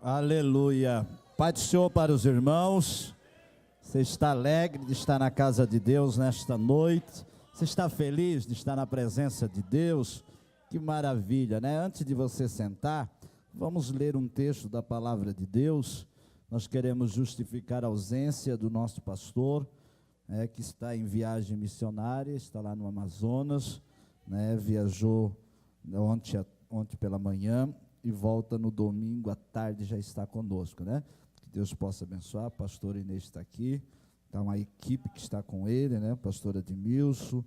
Aleluia. Pai do Senhor para os irmãos. Você está alegre de estar na casa de Deus nesta noite? Você está feliz de estar na presença de Deus? Que maravilha, né? Antes de você sentar, vamos ler um texto da palavra de Deus. Nós queremos justificar a ausência do nosso pastor, que está em viagem missionária, está lá no Amazonas, viajou ontem pela manhã e volta no domingo à tarde, já está conosco, né? Que Deus possa abençoar. A pastora Inês está aqui, está uma equipe que está com ele, né? O pastor Edmilson,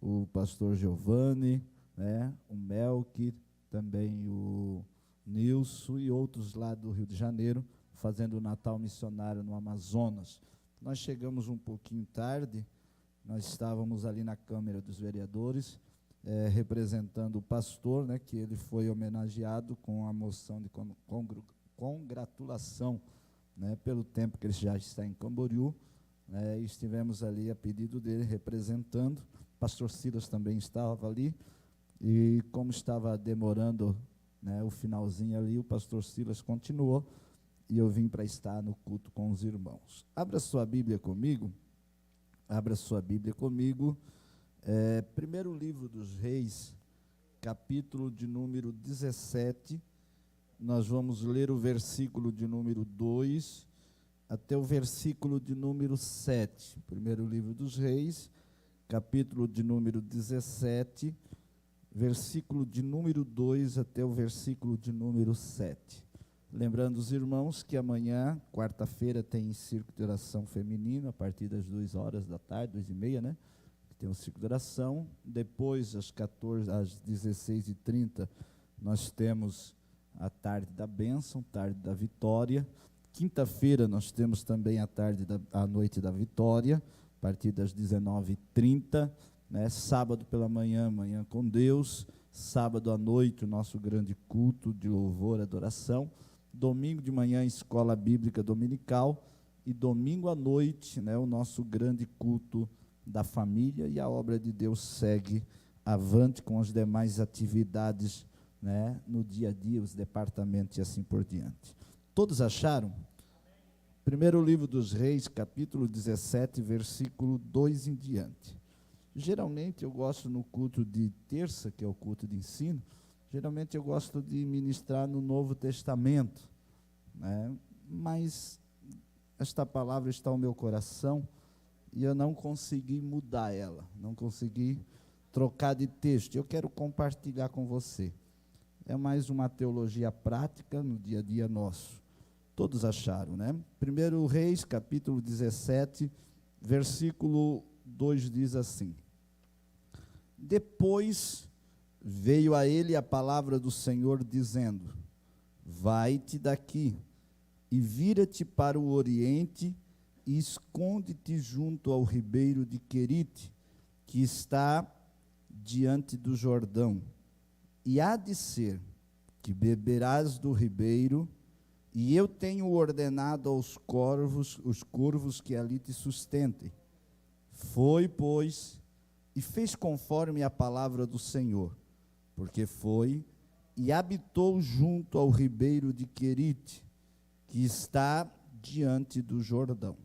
o pastor Giovanni, né? O Melk, também o Nilson e outros lá do Rio de Janeiro, fazendo o Natal missionário no Amazonas. Nós chegamos um pouquinho tarde, nós estávamos ali na Câmara dos Vereadores, representando o pastor, né, que ele foi homenageado com a moção de congratulação, né, pelo tempo que ele já está em Camboriú, e estivemos ali a pedido dele, representando. O pastor Silas também estava ali, e como estava demorando, né, o finalzinho ali, o pastor Silas continuou, e eu vim para estar no culto com os irmãos. Abra sua Bíblia comigo, primeiro livro dos Reis, capítulo de número 17, nós vamos ler o versículo de número 2 até o versículo de número 7. Primeiro livro dos Reis, capítulo de número 17, versículo de número 2 até o versículo de número 7. Lembrando os irmãos que amanhã, quarta-feira, tem círculo de oração feminino, a partir das 2h da tarde, 2h30, né? Tem um ciclo de oração. Depois, às 16h30, nós temos a tarde da bênção, tarde da vitória. Quinta-feira, nós temos também a noite da vitória, a partir das 19h30. Né? Sábado pela manhã, manhã com Deus. Sábado à noite, o nosso grande culto de louvor e adoração. Domingo de manhã, escola bíblica dominical. E domingo à noite, né, o nosso grande culto da família, e a obra de Deus segue avante com as demais atividades, né, no dia a dia, os departamentos e assim por diante. Todos acharam? Primeiro livro dos Reis, capítulo 17, versículo 2 em diante. Geralmente eu gosto no culto de terça, que é o culto de ensino, geralmente eu gosto de ministrar no Novo Testamento, né, mas esta palavra está ao meu coração, e eu não consegui mudar ela, não consegui trocar de texto. Eu quero compartilhar com você. É mais uma teologia prática no dia a dia nosso. Todos acharam, né? Primeiro Reis, capítulo 17, versículo 2 diz assim: Depois veio a ele a palavra do Senhor, dizendo: Vai-te daqui, e vira-te para o oriente, e esconde-te junto ao ribeiro de Querite, que está diante do Jordão. E há de ser que beberás do ribeiro, e eu tenho ordenado aos os corvos que ali te sustentem. Foi, pois, e fez conforme a palavra do Senhor, porque foi e habitou junto ao ribeiro de Querite, que está diante do Jordão.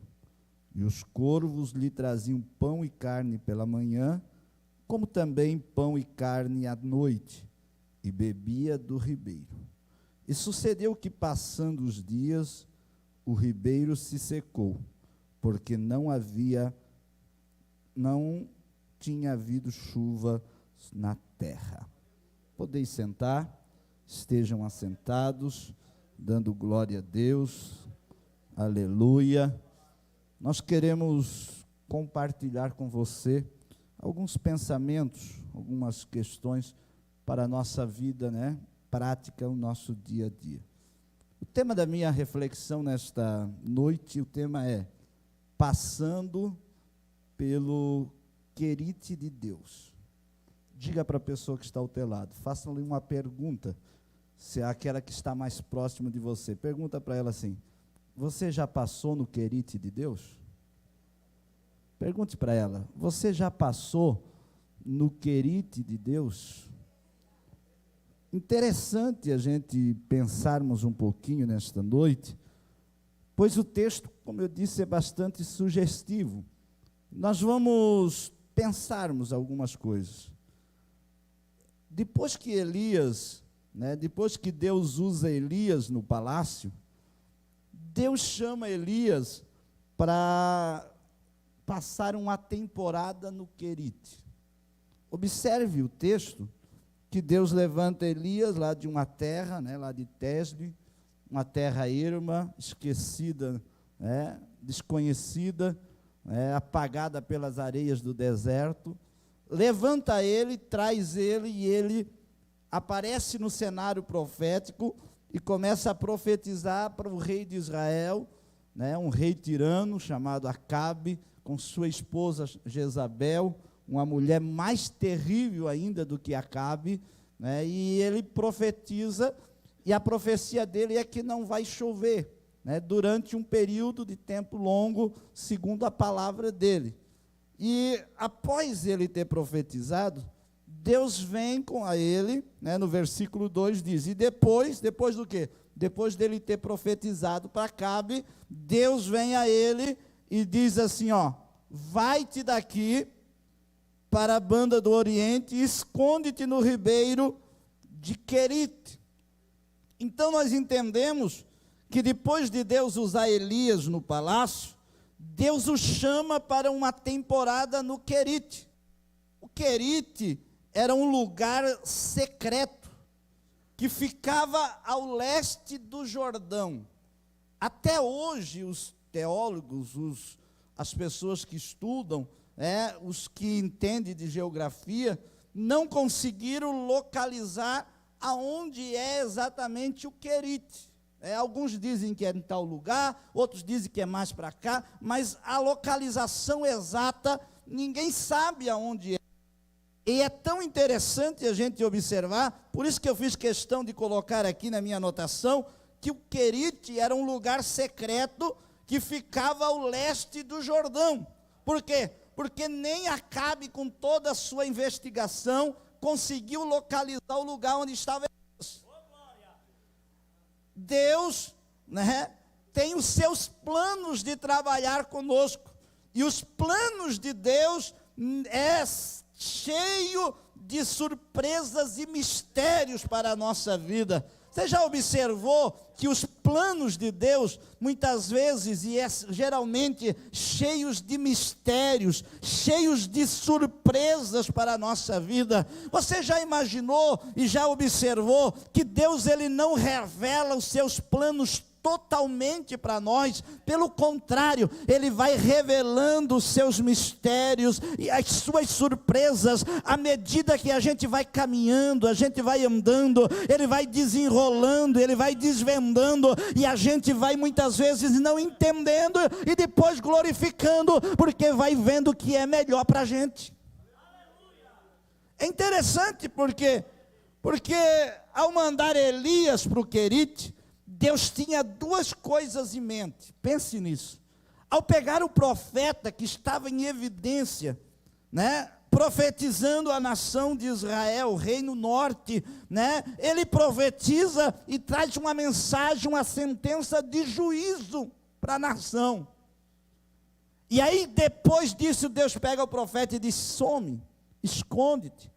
E os corvos lhe traziam pão e carne pela manhã, como também pão e carne à noite, e bebia do ribeiro. E sucedeu que, passando os dias, o ribeiro se secou, porque não tinha havido chuva na terra. Podeis sentar, estejam assentados, dando glória a Deus, aleluia. Nós queremos compartilhar com você alguns pensamentos, algumas questões para a nossa vida, né, prática, o nosso dia a dia. O tema da minha reflexão nesta noite, o tema é Passando pelo Querite de Deus. Diga para a pessoa que está ao teu lado, faça-lhe uma pergunta, se é aquela que está mais próxima de você. Pergunta para ela assim: você já passou no Querite de Deus? Pergunte para ela: você já passou no Querite de Deus? interessante a gente pensarmos um pouquinho nesta noite, pois o texto, como eu disse, é bastante sugestivo. Nós vamos pensarmos algumas coisas. Depois que Elias, depois que Deus usa Elias no palácio, Deus chama Elias para passar uma temporada no Querite. Observe o texto, que Deus levanta Elias lá de uma terra, lá de Tesbe, uma terra erma, esquecida, desconhecida, apagada pelas areias do deserto, levanta ele, traz ele, e ele aparece no cenário profético e começa a profetizar para o rei de Israel, um rei tirano chamado Acabe, com sua esposa Jezabel, uma mulher mais terrível ainda do que Acabe, e ele profetiza, e a profecia dele é que não vai chover, durante um período de tempo longo, segundo a palavra dele. E após ele ter profetizado, Deus vem com a ele, no versículo 2 diz, e depois do quê? Depois dele ter profetizado para Acabe, Deus vem a ele e diz assim, vai-te daqui para a banda do Oriente e esconde-te no ribeiro de Querite. Então nós entendemos que depois de Deus usar Elias no palácio, Deus o chama para uma temporada no Querite. O Querite era um lugar secreto, que ficava ao leste do Jordão. Até hoje os teólogos, as pessoas que estudam, os que entendem de geografia, não conseguiram localizar aonde é exatamente o Querite. Alguns dizem que é em tal lugar, outros dizem que é mais para cá, mas a localização exata, ninguém sabe aonde é. E é tão interessante a gente observar, por isso que eu fiz questão de colocar aqui na minha anotação, que o Querite era um lugar secreto que ficava ao leste do Jordão. Por quê? Porque nem Acabe, com toda a sua investigação, conseguiu localizar o lugar onde estava Elias. Deus, tem os seus planos de trabalhar conosco, e os planos de Deus é cheio de surpresas e mistérios para a nossa vida. Você já observou que os planos de Deus, muitas vezes, e geralmente cheios de mistérios, cheios de surpresas para a nossa vida? Você já imaginou e já observou que Deus, ele não revela os seus planos totalmente para nós? Pelo contrário, ele vai revelando os seus mistérios e as suas surpresas à medida que a gente vai caminhando, a gente vai andando, ele vai desenrolando, ele vai desvendando, e a gente vai muitas vezes não entendendo e depois glorificando, porque vai vendo o que é melhor para a gente. É interessante porque ao mandar Elias para o Querite, Deus tinha duas coisas em mente. Pense nisso. Ao pegar o profeta que estava em evidência, profetizando a nação de Israel, o reino norte, ele profetiza e traz uma mensagem, uma sentença de juízo para a nação. E aí depois disso Deus pega o profeta e diz: some, esconde-te,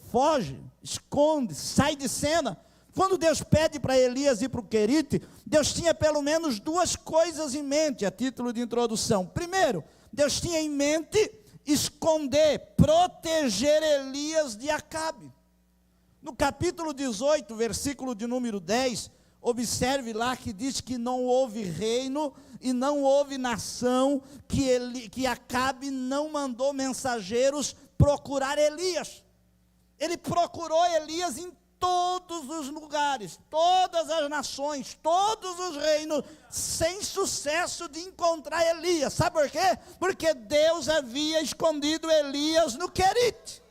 foge, esconde, sai de cena. Quando Deus pede para Elias ir para o Querite, Deus tinha pelo menos duas coisas em mente, a título de introdução. Primeiro, Deus tinha em mente esconder, proteger Elias de Acabe. No capítulo 18, versículo de número 10, observe lá que diz que não houve reino e não houve nação, que Acabe não mandou mensageiros procurar Elias. Ele procurou Elias em todos os lugares, todas as nações, todos os reinos, sem sucesso de encontrar Elias. Sabe por quê? Porque Deus havia escondido Elias no Querite.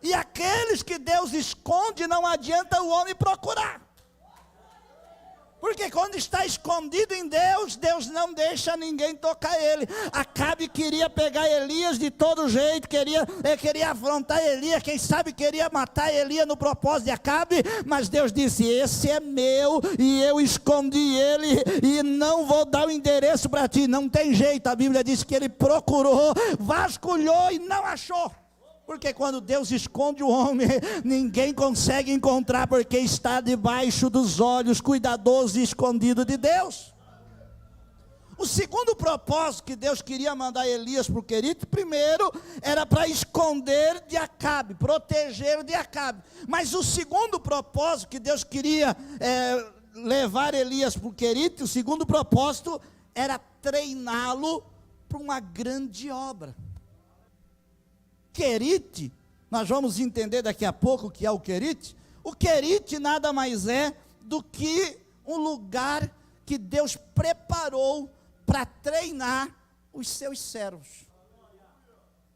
E aqueles que Deus esconde, não adianta o homem procurar. Por Porque quando está escondido em Deus, Deus não deixa ninguém tocar ele. Acabe queria pegar Elias de todo jeito, queria afrontar Elias, quem sabe queria matar Elias no propósito de Acabe, mas Deus disse: esse é meu, e eu escondi ele, e não vou dar o endereço para ti. Não tem jeito, a Bíblia diz que ele procurou, vasculhou e não achou. Porque quando Deus esconde o homem, ninguém consegue encontrar, porque está debaixo dos olhos cuidadosos e escondido de Deus. O segundo propósito que Deus queria mandar Elias para o Querite, primeiro, era para esconder de Acabe, proteger de Acabe. Mas o segundo propósito que Deus queria levar Elias para o Querite, o segundo propósito era treiná-lo para uma grande obra. Querite, nós vamos entender daqui a pouco o que é o Querite. O Querite nada mais é do que um lugar que Deus preparou para treinar os seus servos.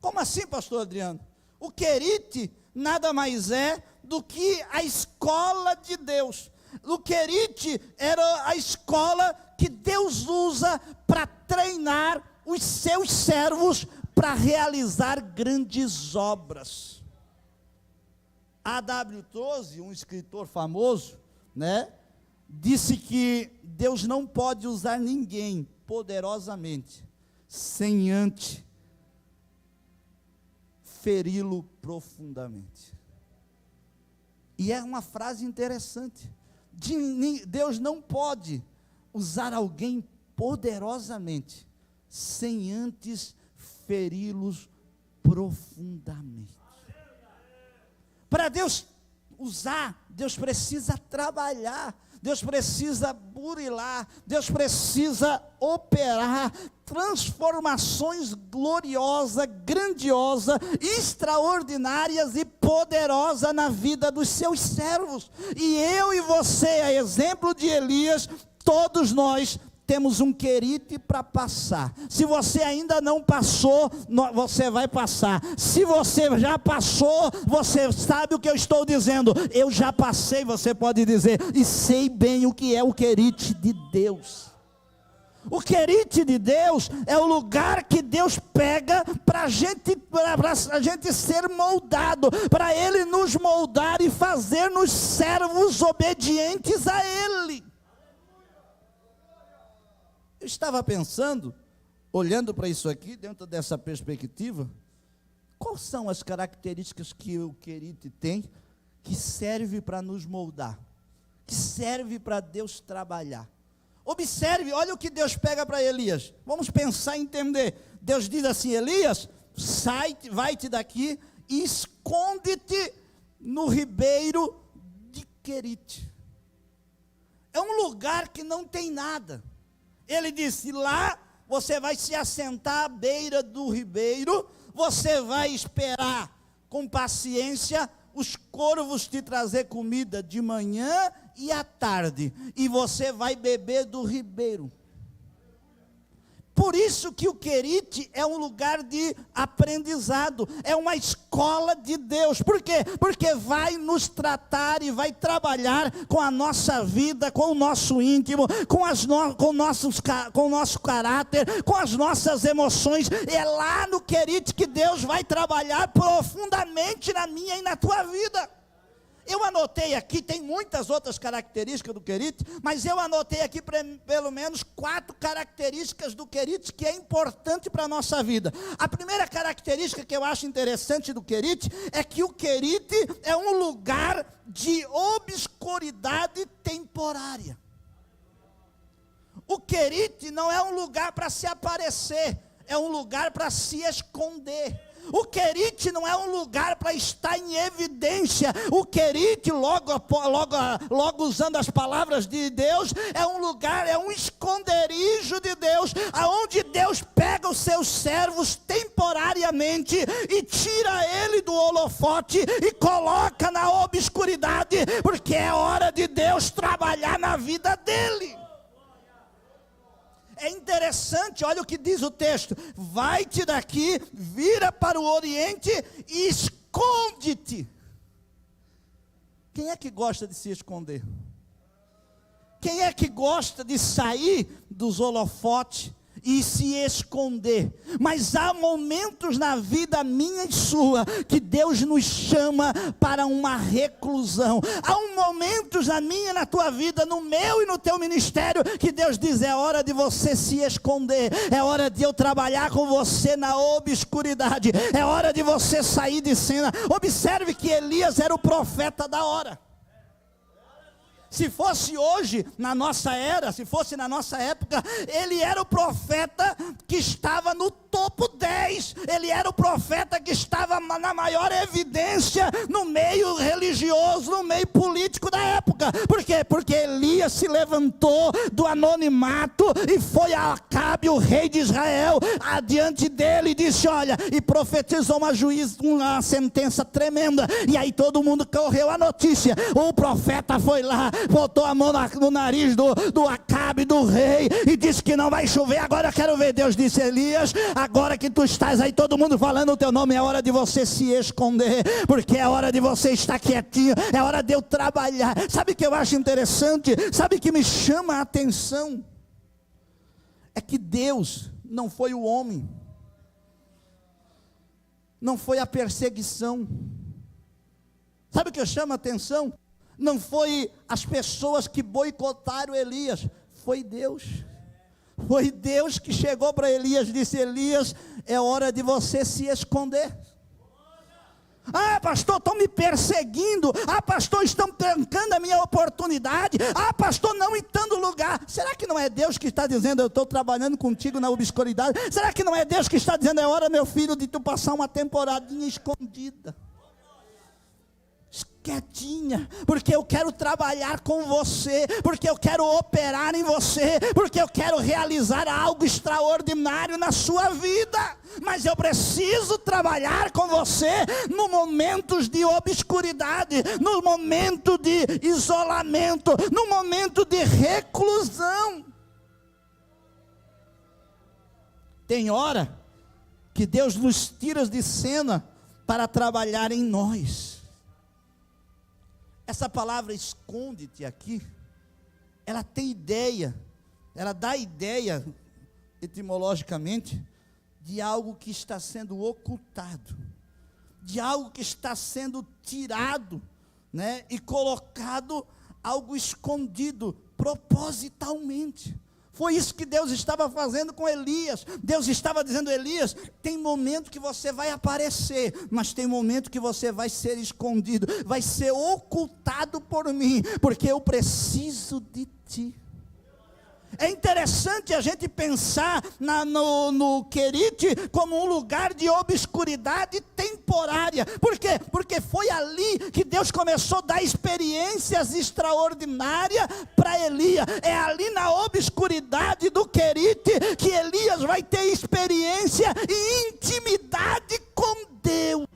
Como assim, pastor Adriano? O Querite nada mais é do que a escola de Deus. O Querite era a escola que Deus usa para treinar os seus servos para realizar grandes obras. A.W. Tozer, um escritor famoso, disse que Deus não pode usar ninguém poderosamente sem antes feri-lo profundamente. E é uma frase interessante. Deus não pode usar alguém poderosamente sem antes feri-los profundamente. Para Deus usar, Deus precisa trabalhar, Deus precisa burilar, Deus precisa operar transformações gloriosas, grandiosas, extraordinárias e poderosas na vida dos seus servos. E eu e você, a exemplo de Elias, todos nós temos um Querite para passar. Se você ainda não passou, você vai passar. Se você já passou, você sabe o que eu estou dizendo. Eu já passei, você pode dizer, e sei bem o que é o Querite de Deus. O Querite de Deus é o lugar que Deus pega para a gente ser moldado, para Ele nos moldar e fazer-nos servos obedientes a Ele. Eu estava pensando, olhando para isso aqui, dentro dessa perspectiva, quais são as características que o Querite tem, que serve para nos moldar, que serve para Deus trabalhar. Observe, olha o que Deus pega para Elias. Vamos pensar e entender. Deus diz assim: Elias, sai, vai-te daqui e esconde-te no ribeiro de Querite. É um lugar que não tem nada. Ele disse: lá você vai se assentar à beira do ribeiro, você vai esperar com paciência os corvos te trazer comida de manhã e à tarde, e você vai beber do ribeiro. Por isso que o Querite é um lugar de aprendizado, é uma escola de Deus. Por quê? Porque vai nos tratar e vai trabalhar com a nossa vida, com o nosso íntimo, com o nosso caráter, com as nossas emoções. É lá no Querite que Deus vai trabalhar profundamente na minha e na tua vida. Eu anotei aqui, tem muitas outras características do Querite, mas eu anotei aqui pelo menos 4 características do Querite que é importante para a nossa vida. A primeira característica que eu acho interessante do Querite é que o Querite é um lugar de obscuridade temporária. O Querite não é um lugar para se aparecer, é um lugar para se esconder. O Querite não é um lugar para estar em evidência. O Querite, logo usando as palavras de Deus, é um lugar, é um esconderijo de Deus, aonde Deus pega os seus servos temporariamente e tira ele do holofote e coloca na obscuridade, porque é hora de Deus trabalhar na vida dele. É interessante, olha o que diz o texto: vai-te daqui, vira para o oriente e esconde-te. Quem é que gosta de se esconder? Quem é que gosta de sair dos holofotes e se esconder? Mas há momentos na vida minha e sua que Deus nos chama para uma reclusão. Há momentos na minha e na tua vida, no meu e no teu ministério, que Deus diz: é hora de você se esconder, é hora de eu trabalhar com você na obscuridade, é hora de você sair de cena. Observe que Elias era o profeta da hora. Se fosse hoje, na nossa era, se fosse na nossa época, ele era o profeta que estava no topo 10, ele era o profeta que estava na maior evidência no meio religioso, no meio político da época. Por quê? Porque Elias se levantou do anonimato e foi a Acabe, o rei de Israel, adiante dele e disse: olha, e profetizou uma sentença tremenda, e aí todo mundo correu a notícia. O profeta foi lá, botou a mão no nariz do Acabe, do rei, e disse que não vai chover. Agora eu quero ver. Deus disse: Elias, agora que tu estás aí, todo mundo falando o teu nome, é hora de você se esconder, porque é hora de você estar quietinho, é hora de eu trabalhar. Sabe o que eu acho interessante? Sabe o que me chama a atenção? É que Deus não foi o homem, não foi a perseguição. Sabe o que chama a atenção? Não foi as pessoas que boicotaram Elias, foi Deus. Foi Deus que chegou para Elias e disse: Elias, é hora de você se esconder. Ah, pastor, estão me perseguindo. Ah, pastor, estão trancando a minha oportunidade. Ah, pastor, não estando lugar. Será que não é Deus que está dizendo: eu estou trabalhando contigo na obscuridade? Será que não é Deus que está dizendo: é hora, meu filho, de tu passar uma temporadinha escondida, quietinha, porque eu quero trabalhar com você, porque eu quero operar em você, porque eu quero realizar algo extraordinário na sua vida, mas eu preciso trabalhar com você no momentos de obscuridade, no momento de isolamento, no momento de reclusão. Tem hora que Deus nos tira de cena para trabalhar em nós. Essa palavra esconde-te aqui, ela tem ideia, ela dá ideia, etimologicamente, de algo que está sendo ocultado, de algo que está sendo tirado, né, e colocado, algo escondido, propositalmente. Foi isso que Deus estava fazendo com Elias. Deus estava dizendo: Elias, tem momento que você vai aparecer, mas tem momento que você vai ser escondido, vai ser ocultado por mim, porque eu preciso de ti. É interessante a gente pensar no Querite como um lugar de obscuridade temporária. Por quê? Porque foi ali que Deus começou a dar experiências extraordinárias para Elias. É ali na obscuridade do Querite que Elias vai ter experiência e intimidade com Deus.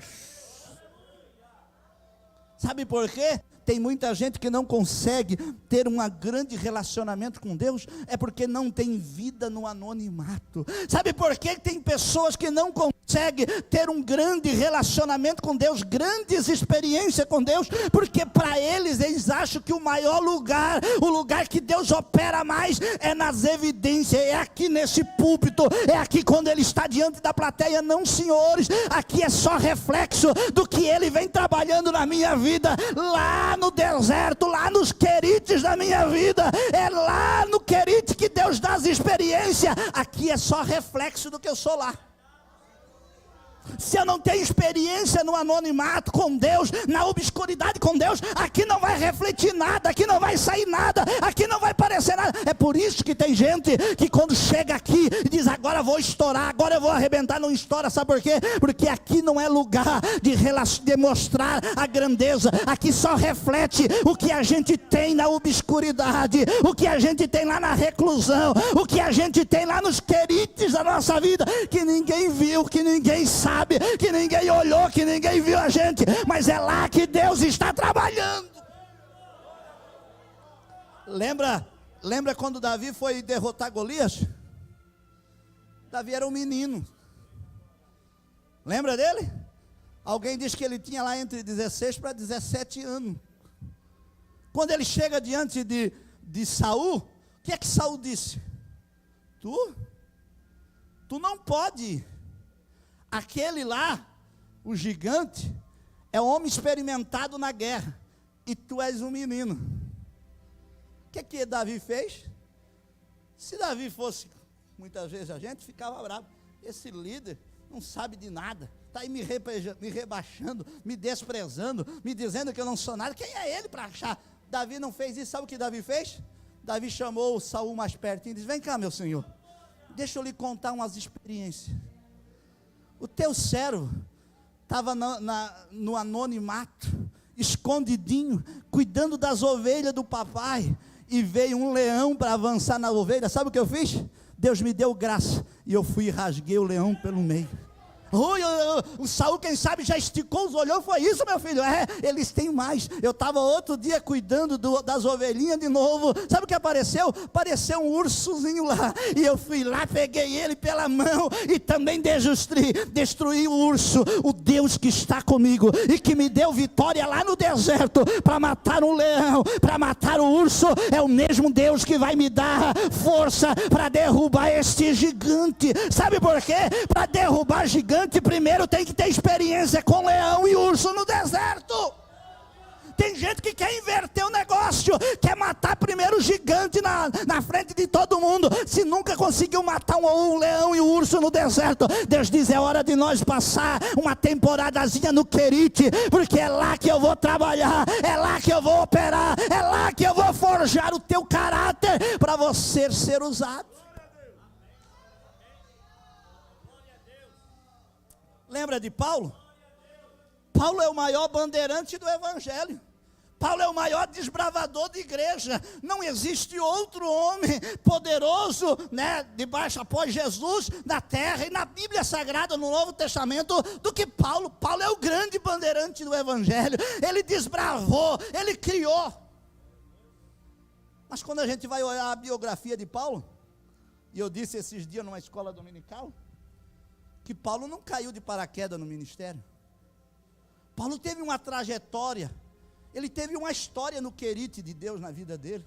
Sabe por quê? Tem muita gente que não consegue ter um grande relacionamento com Deus, é porque não tem vida no anonimato. Sabe por que tem pessoas que não conseguem ter um grande relacionamento com Deus, grandes experiências com Deus? Porque para eles acham que o maior lugar, o lugar que Deus opera mais, é nas evidências, é aqui nesse púlpito, é aqui quando Ele está diante da plateia. Não, senhores, aqui é só reflexo do que Ele vem trabalhando na minha vida, lá no deserto, lá nos querites da minha vida. É lá no querite que Deus dá as experiências. Aqui é só reflexo do que eu sou lá. Se eu não tenho experiência no anonimato com Deus, na obscuridade com Deus, aqui não vai refletir nada, aqui não vai sair nada, aqui não vai parecer nada. É por isso que tem gente que quando chega aqui diz: agora eu vou estourar, agora eu vou arrebentar. Não estoura, sabe por quê? Porque aqui não é lugar de mostrar a grandeza. Aqui só reflete o que a gente tem na obscuridade, o que a gente tem lá na reclusão, o que a gente tem lá nos querites da nossa vida, que ninguém viu, que ninguém sabe, que ninguém olhou, que ninguém viu a gente, mas é lá que Deus está trabalhando. Lembra quando Davi foi derrotar Golias? Davi era um menino. Lembra dele? Alguém diz que ele tinha lá entre 16 para 17 anos. Quando ele chega diante de Saul, o que é que Saul disse? Tu não pode ir. Aquele lá, o gigante, é homem experimentado na guerra, e tu és um menino. O que Davi fez? Se Davi fosse, muitas vezes a gente ficava bravo, esse líder não sabe de nada, está aí me rebaixando, me desprezando, me dizendo que eu não sou nada. Quem é ele para achar? Davi não fez isso. Sabe o que Davi fez? Davi chamou Saul mais perto e disse: vem cá, meu senhor, deixa eu lhe contar umas experiências. O teu servo estava no anonimato, escondidinho, cuidando das ovelhas do papai, e veio um leão para avançar na ovelha. Sabe o que eu fiz? Deus me deu graça, e eu fui e rasguei o leão pelo meio. O Saul, quem sabe, já esticou os olhos. Foi isso, meu filho? Eles têm mais. Eu estava outro dia cuidando das ovelhinhas de novo. Sabe o que apareceu? Apareceu um ursozinho lá, e eu fui lá, peguei ele pela mão, e também destruí o urso. O Deus que está comigo, e que me deu vitória lá no deserto, para matar um leão, para matar o urso, é o mesmo Deus que vai me dar força para derrubar este gigante. Sabe por quê? Para derrubar gigante, primeiro tem que ter experiência com leão e urso no deserto. Tem gente que quer inverter o negócio, quer matar primeiro o gigante na frente de todo mundo. Se nunca conseguiu matar um leão e um urso no deserto, Deus diz: é hora de nós passar uma temporadazinha no Querite, porque é lá que eu vou trabalhar, é lá que eu vou operar, é lá que eu vou forjar o teu caráter, para você ser usado. Lembra de Paulo? Paulo é o maior bandeirante do evangelho. Paulo é o maior desbravador de igreja. Não existe outro homem poderoso, debaixo após Jesus, na terra e na Bíblia Sagrada, no Novo Testamento, do que Paulo. Paulo é o grande bandeirante do evangelho. Ele desbravou, ele criou. Mas quando a gente vai olhar a biografia de Paulo, e eu disse esses dias numa escola dominical, que Paulo não caiu de paraquedas no ministério. Paulo teve uma trajetória, ele teve uma história no Querite de Deus na vida dele.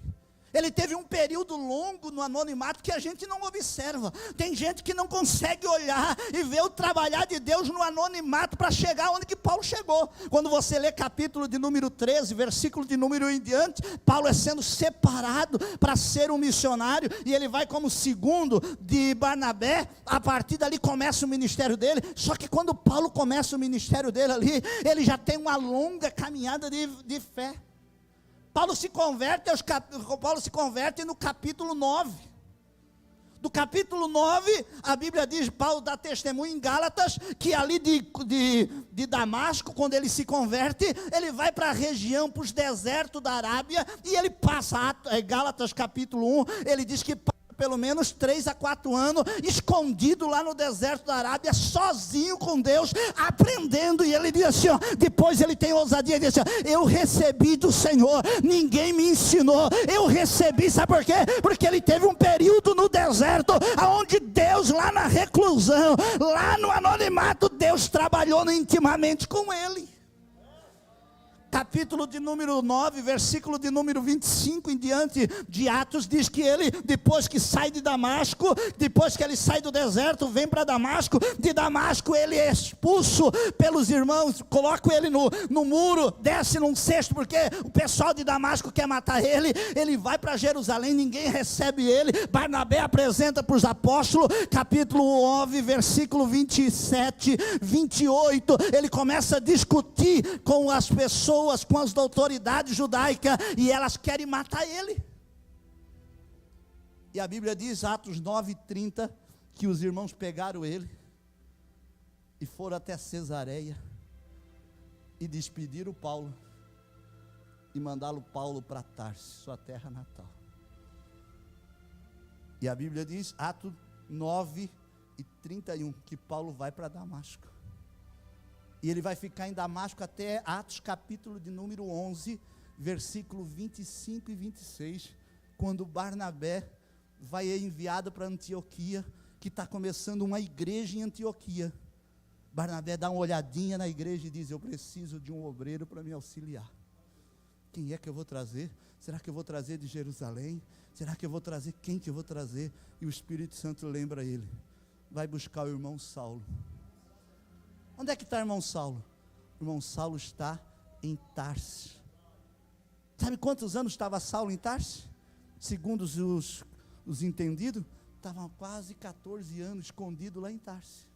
Ele teve um período longo no anonimato que a gente não observa. Tem gente que não consegue olhar e ver o trabalhar de Deus no anonimato para chegar onde que Paulo chegou. Quando você lê capítulo de número 13, versículo de número 1 em diante, Paulo é sendo separado para ser um missionário, e ele vai como segundo de Barnabé. A partir dali começa o ministério dele. Só que quando Paulo começa o ministério dele ali, ele já tem uma longa caminhada de fé. Paulo se converte no capítulo 9. Do capítulo 9, a Bíblia diz, Paulo dá testemunho em Gálatas, que ali de Damasco, quando ele se converte, ele vai para a região, para os desertos da Arábia, e ele passa, Gálatas capítulo 1, ele diz que pelo menos 3 a 4 anos, escondido lá no deserto da Arábia, sozinho com Deus, aprendendo. E ele diz assim, depois ele tem ousadia e diz assim: eu recebi do Senhor, ninguém me ensinou, eu recebi. Sabe por quê? Porque ele teve um período no deserto, onde Deus, lá na reclusão, lá no anonimato, Deus trabalhou intimamente com ele. Capítulo de número 9, versículo de número 25 em diante de Atos, diz que ele, depois que sai de Damasco, depois que ele sai do deserto, vem para Damasco. De Damasco ele é expulso pelos irmãos, colocam ele no muro, desce num cesto, porque o pessoal de Damasco quer matar ele. Ele vai para Jerusalém, ninguém recebe ele. Barnabé apresenta para os apóstolos. Capítulo 9, versículo 27, 28, ele começa a discutir com as pessoas, com as autoridades judaicas, e elas querem matar ele. E a Bíblia diz, Atos 9:30, que os irmãos pegaram ele e foram até Cesareia e despediram Paulo e mandaram Paulo para Tarso, sua terra natal. E a Bíblia diz, Atos 9:31, que Paulo vai para Damasco. E ele vai ficar em Damasco até Atos capítulo de número 11, versículo 25 e 26, quando Barnabé vai enviado para Antioquia, que está começando uma igreja em Antioquia. Barnabé dá uma olhadinha na igreja e diz: eu preciso de um obreiro para me auxiliar. Quem é que eu vou trazer? Será que eu vou trazer de Jerusalém? Será que eu vou trazer? Quem que eu vou trazer? E o Espírito Santo lembra ele. Vai buscar o irmão Saulo. Onde é que está o irmão Saulo? O irmão Saulo está em Tarsis. Sabe quantos anos estava Saulo em Tarsis? Segundo os entendidos, estavam quase 14 anos escondido lá em Tarsis.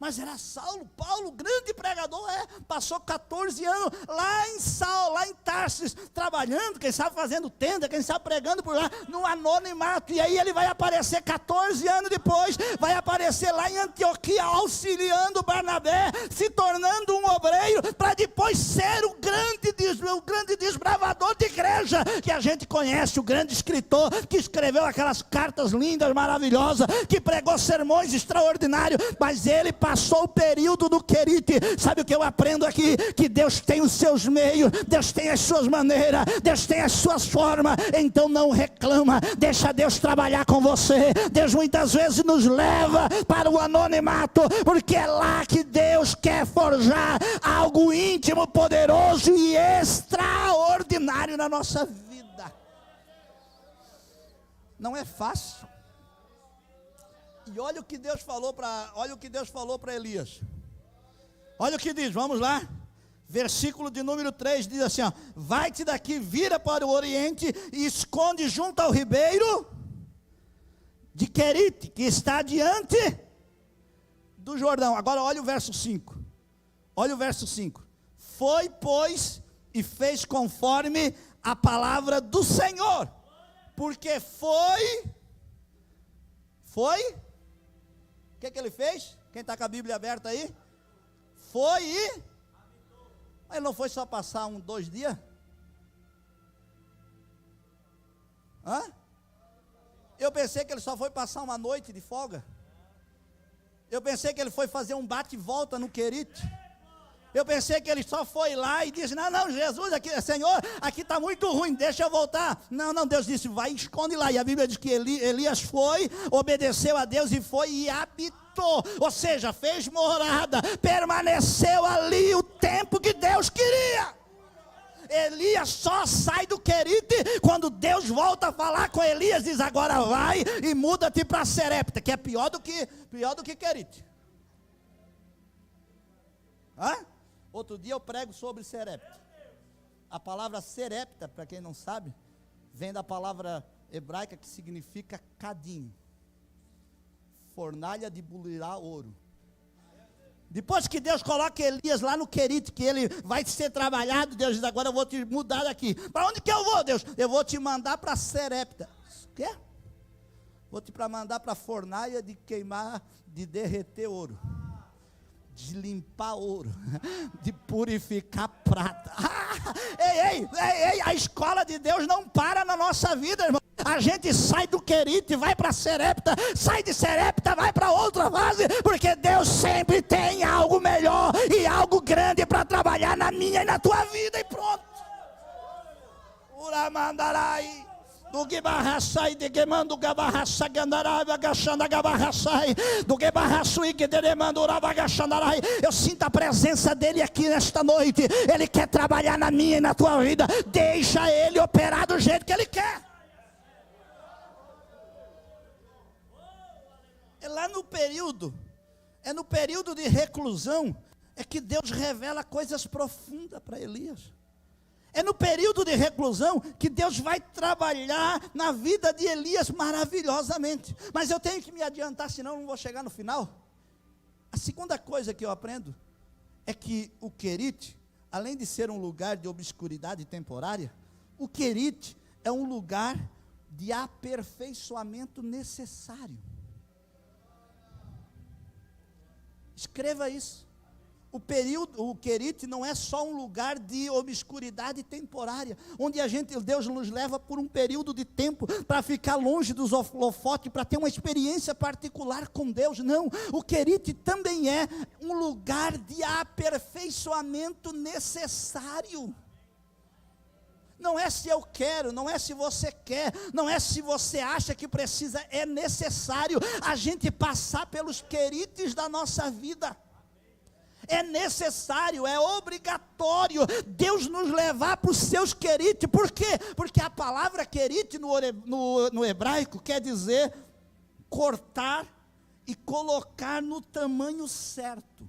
Mas era Saulo, Paulo, grande pregador, passou 14 anos lá em Saulo, lá em Tarsis, trabalhando, quem sabe fazendo tenda, quem sabe pregando por lá, no anonimato, e aí ele vai aparecer 14 anos depois, vai aparecer lá em Antioquia, auxiliando Barnabé, se tornando um obreiro, para depois ser o grande desbravador de igreja, que a gente conhece, o grande escritor, que escreveu aquelas cartas lindas, maravilhosas, que pregou sermões extraordinários, mas ele passou o período do Querite. Sabe o que eu aprendo aqui? Que Deus tem os seus meios, Deus tem as suas maneiras, Deus tem as suas formas. Então não reclama, deixa Deus trabalhar com você. Deus muitas vezes nos leva para o anonimato, porque é lá que Deus quer forjar algo íntimo, poderoso e extraordinário na nossa vida. Não é fácil. E olha o que Deus falou para Elias. Olha o que diz, vamos lá. Versículo de número 3 diz assim, ó: vai-te daqui, vira para o oriente e esconde junto ao ribeiro de Querite, que está diante do Jordão. Agora olha o verso 5. Olha o verso 5. Foi, pois, e fez conforme a palavra do Senhor, porque foi. O que ele fez? Quem está com a Bíblia aberta aí? Foi e... Mas não foi só passar 2 dias? Hã? Eu pensei que ele só foi passar uma noite de folga. Eu pensei que ele foi fazer um bate e volta no Querite. Eu pensei que ele só foi lá e disse, não, Jesus, aqui, Senhor, aqui está muito ruim, deixa eu voltar. Não, Deus disse, vai e esconde lá. E a Bíblia diz que Elias foi, obedeceu a Deus e foi e habitou. Ou seja, fez morada, permaneceu ali o tempo que Deus queria. Elias só sai do Querite quando Deus volta a falar com Elias, diz, agora vai e muda-te para Serepta, que é pior do que Querite. Hã? Outro dia eu prego sobre Serepta. A palavra Serepta, para quem não sabe, vem da palavra hebraica que significa cadinho, fornalha de bulirar ouro. Depois que Deus coloca Elias lá no Querite, que ele vai ser trabalhado, Deus diz, agora eu vou te mudar daqui. Para onde que eu vou, Deus? Eu vou te mandar para Serepta. O quê? Vou te mandar para a fornalha de queimar, de derreter ouro, de limpar ouro, de purificar prata. Ei, a escola de Deus não para na nossa vida, irmão. A gente sai do Querite, vai para Serepta, sai de Serepta, vai para outra fase, porque Deus sempre tem algo melhor e algo grande para trabalhar na minha e na tua vida, e pronto. Uramandarai. Do que barraçai, de que mando gabarraça gandarava agachando gabarraçai, do que barraçui que deremando urabagaxandarai. Eu sinto a presença dele aqui nesta noite. Ele quer trabalhar na minha e na tua vida. Deixa ele operar do jeito que ele quer. É no período de reclusão é que Deus revela coisas profundas para Elias. É no período de reclusão que Deus vai trabalhar na vida de Elias maravilhosamente. Mas eu tenho que me adiantar, senão eu não vou chegar no final. A segunda coisa que eu aprendo é que o Querite, além de ser um lugar de obscuridade temporária, o Querite é um lugar de aperfeiçoamento necessário. Escreva isso. O Querite não é só um lugar de obscuridade temporária, onde Deus nos leva por um período de tempo para ficar longe dos holofotes, para ter uma experiência particular com Deus. Não, o Querite também é um lugar de aperfeiçoamento necessário. Não é se eu quero, não é se você quer, não é se você acha que precisa, é necessário a gente passar pelos Querites da nossa vida. É necessário, é obrigatório Deus nos levar para os seus querite. Por quê? Porque a palavra querite no hebraico quer dizer cortar e colocar no tamanho certo.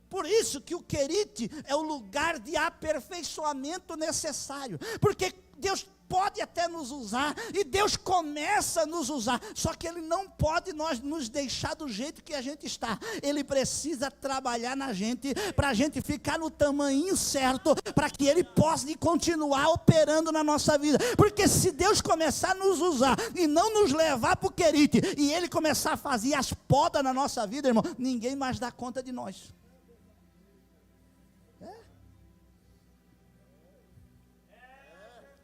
Por isso que o querite é o lugar de aperfeiçoamento necessário, porque Deus pode até nos usar, e Deus começa a nos usar, só que Ele não pode nos deixar do jeito que a gente está. Ele precisa trabalhar na gente, para a gente ficar no tamanho certo, para que Ele possa continuar operando na nossa vida. Porque se Deus começar a nos usar, e não nos levar para o querite, e Ele começar a fazer as podas na nossa vida, irmão, ninguém mais dá conta de nós.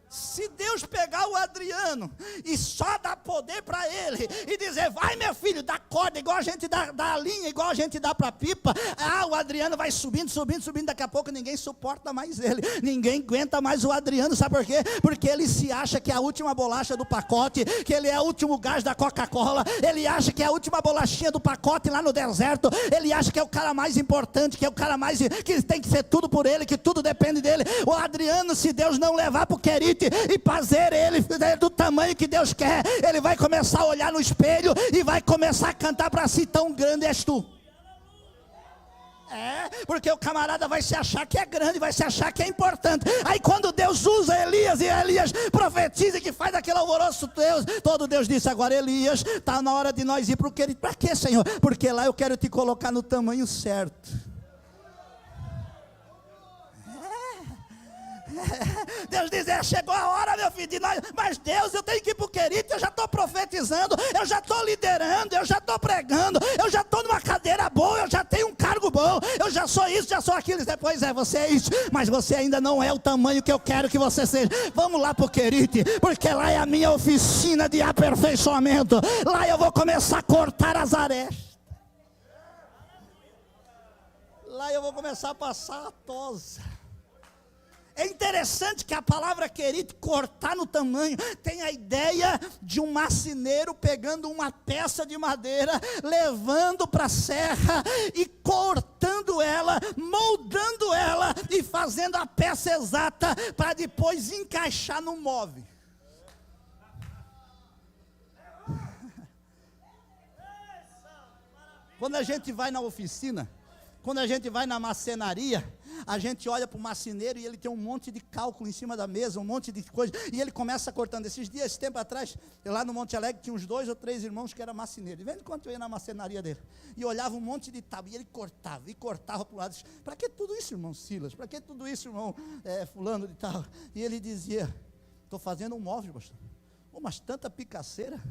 Se Deus pegar o Adriano e só dar poder para ele e dizer, vai meu filho, dá corda, igual a gente dá a linha, igual a gente dá para a pipa, o Adriano vai subindo, daqui a pouco ninguém suporta mais ele, ninguém aguenta mais o Adriano, sabe por quê? Porque ele se acha que é a última bolacha do pacote, que ele é o último gás da Coca-Cola, ele acha que é a última bolachinha do pacote lá no deserto, ele acha que é o cara mais importante, que é o cara mais, que tem que ser tudo por ele, que tudo depende dele. O Adriano, se Deus não levar para o querite, e fazer ele do tamanho que Deus quer, ele vai começar a olhar no espelho e vai começar a cantar para si, tão grande és tu. Porque o camarada vai se achar que é grande, vai se achar que é importante. Aí quando Deus usa Elias, e Elias profetiza, que faz aquele alvoroço, Deus disse, agora Elias, está na hora de nós ir para o querido. Para quê, Senhor? Porque lá eu quero te colocar no tamanho certo. Deus diz, chegou a hora, meu filho, de nós, mas Deus, eu tenho que ir para o querido, eu já estou profetizando, eu já estou liderando, eu já estou pregando, eu já estou numa cadeira boa, eu já tenho um cargo bom, eu já sou isso, já sou aquilo. Depois você é isso, mas você ainda não é o tamanho que eu quero que você seja. Vamos lá para o querido, porque lá é a minha oficina de aperfeiçoamento, lá eu vou começar a cortar as arestas, lá eu vou começar a passar a tosa. É interessante que a palavra querido, cortar no tamanho, tem a ideia de um marceneiro pegando uma peça de madeira, levando para a serra e cortando ela, moldando ela e fazendo a peça exata para depois encaixar no móvel. Quando a gente vai na oficina, quando a gente vai na marcenaria, a gente olha para o marceneiro e ele tem um monte de cálculo em cima da mesa, um monte de coisa, e ele começa cortando. Esse tempo atrás, lá no Monte Alegre, tinha uns 2 ou 3 irmãos que eram marceneiros. De vez em quando eu ia na marcenaria dele, e olhava um monte de tábua, e ele cortava para o lado. Para que tudo isso, irmão Silas? Para que tudo isso, irmão fulano de tal? E ele dizia, estou fazendo um móvel, pastor. Mas tanta picaceira.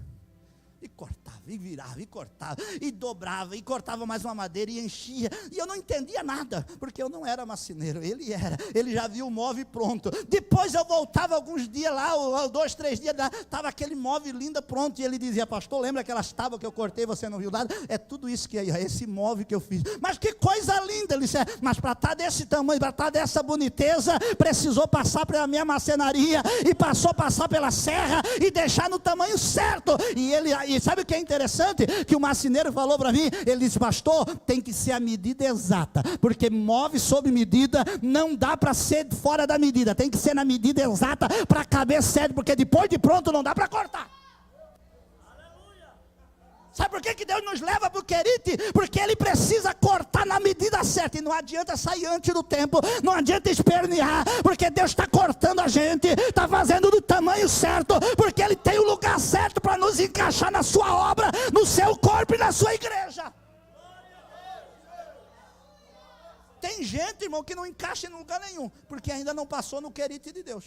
E cortava, e virava, e cortava, e dobrava, e cortava mais uma madeira, e enchia, e eu não entendia nada, porque eu não era marceneiro, ele já viu o móvel pronto. Depois eu voltava alguns dias lá, 2, 3 dias, estava aquele móvel lindo pronto, e ele dizia, pastor, lembra aquelas tábuas que eu cortei, você não viu nada? É tudo isso que é esse móvel que eu fiz. Mas que coisa linda, ele disse, mas para estar desse tamanho, para estar dessa boniteza, precisou passar pela minha marcenaria, e passar pela serra, e deixar no tamanho certo. E sabe o que é interessante? Que o marceneiro falou para mim, ele disse, pastor, tem que ser a medida exata, porque móvel sob medida não dá para ser fora da medida, tem que ser na medida exata para caber certo, porque depois de pronto não dá para cortar. Sabe por que Deus nos leva para o querite? Porque Ele precisa cortar na medida certa. E não adianta sair antes do tempo, não adianta espernear, porque Deus está cortando a gente, está fazendo do tamanho certo, porque Ele tem o lugar certo para nos encaixar na sua obra, no seu corpo e na sua igreja. Tem gente, irmão, que não encaixa em lugar nenhum, porque ainda não passou no querite de Deus.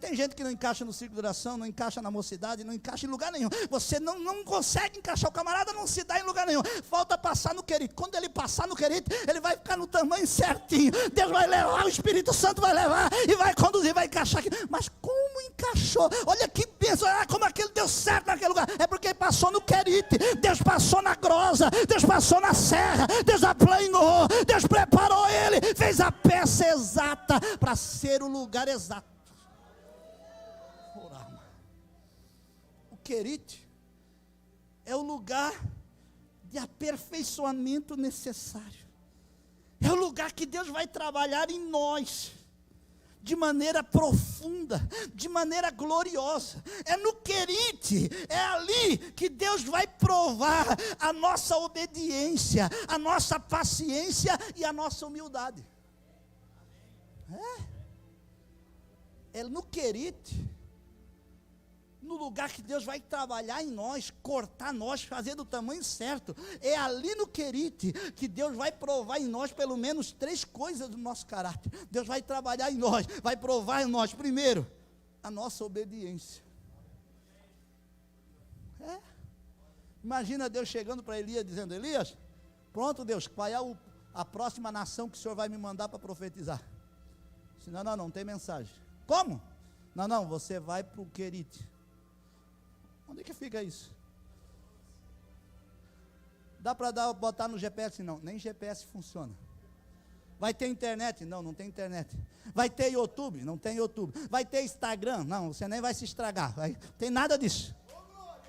Tem gente que não encaixa no círculo de oração, não encaixa na mocidade, não encaixa em lugar nenhum. Você não consegue encaixar, o camarada não se dá em lugar nenhum. Falta passar no querido. Quando ele passar no querido, ele vai ficar no tamanho certinho. Deus vai levar, o Espírito Santo vai levar e vai conduzir, vai encaixar aqui. Mas como encaixou? Olha que bênção, como aquele deu certo naquele lugar. É porque ele passou no querite. Deus passou na grosa, Deus passou na serra, Deus aplanou, Deus preparou ele, fez a peça exata para ser o lugar exato. Querite é o lugar de aperfeiçoamento necessário. É o lugar que Deus vai trabalhar em nós, de maneira profunda, de maneira gloriosa. É no querite, é ali que Deus vai provar a nossa obediência, a nossa paciência e a nossa humildade. É no querite, no lugar que Deus vai trabalhar em nós, cortar nós, fazer do tamanho certo. É ali no querite que Deus vai provar em nós pelo menos 3 coisas do nosso caráter. Deus vai trabalhar em nós, vai provar em nós, primeiro, a nossa obediência. Imagina Deus chegando para Elias, dizendo: Elias, pronto Deus, qual é a próxima nação que o Senhor vai me mandar para profetizar? Disse, não tem mensagem. Como? Não, você vai para o querite. Onde é que fica isso? Dá para botar no GPS? Não, nem GPS funciona. Vai ter internet? Não tem internet. Vai ter YouTube? Não tem YouTube. Vai ter Instagram? Não, você nem vai se estragar. Tem nada disso.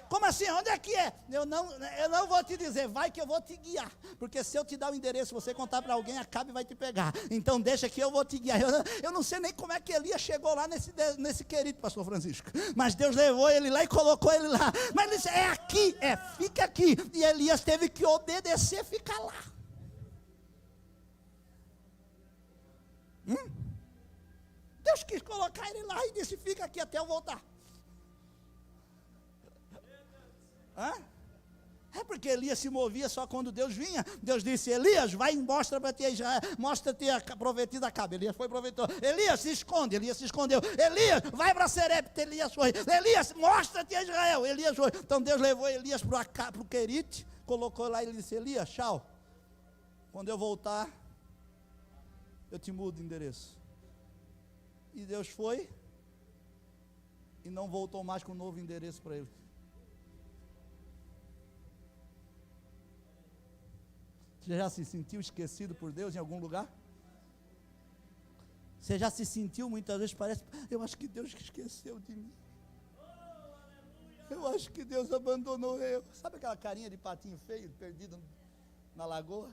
Como assim? Onde é que é? Eu não vou te dizer, vai que eu vou te guiar. Porque se eu te dar o endereço, você contar para alguém, acaba e vai te pegar. Então deixa que eu vou te guiar. Eu não sei nem como é que Elias chegou lá nesse querido, pastor Francisco. Mas Deus levou ele lá e colocou ele lá. Mas ele disse, é aqui, fica aqui. E Elias teve que obedecer e ficar lá. Deus quis colocar ele lá e disse, fica aqui até eu voltar. É porque Elias se movia só quando Deus vinha. Deus disse, Elias, vai e mostra-te a profetisa Acabe. Elias foi profetizou. Elias se esconde, Elias se escondeu. Elias, vai para Serepta, Elias foi. Elias, mostra-te a Israel, Elias foi. Então Deus levou Elias para o querite, colocou lá e ele disse, Elias, tchau. Quando eu voltar, eu te mudo de endereço. E Deus foi e não voltou mais com um novo endereço para ele. Você já se sentiu esquecido por Deus em algum lugar? Você já se sentiu muitas vezes, parece, eu acho que Deus esqueceu de mim. Eu acho que Deus abandonou eu. Sabe aquela carinha de patinho feio, perdido na lagoa?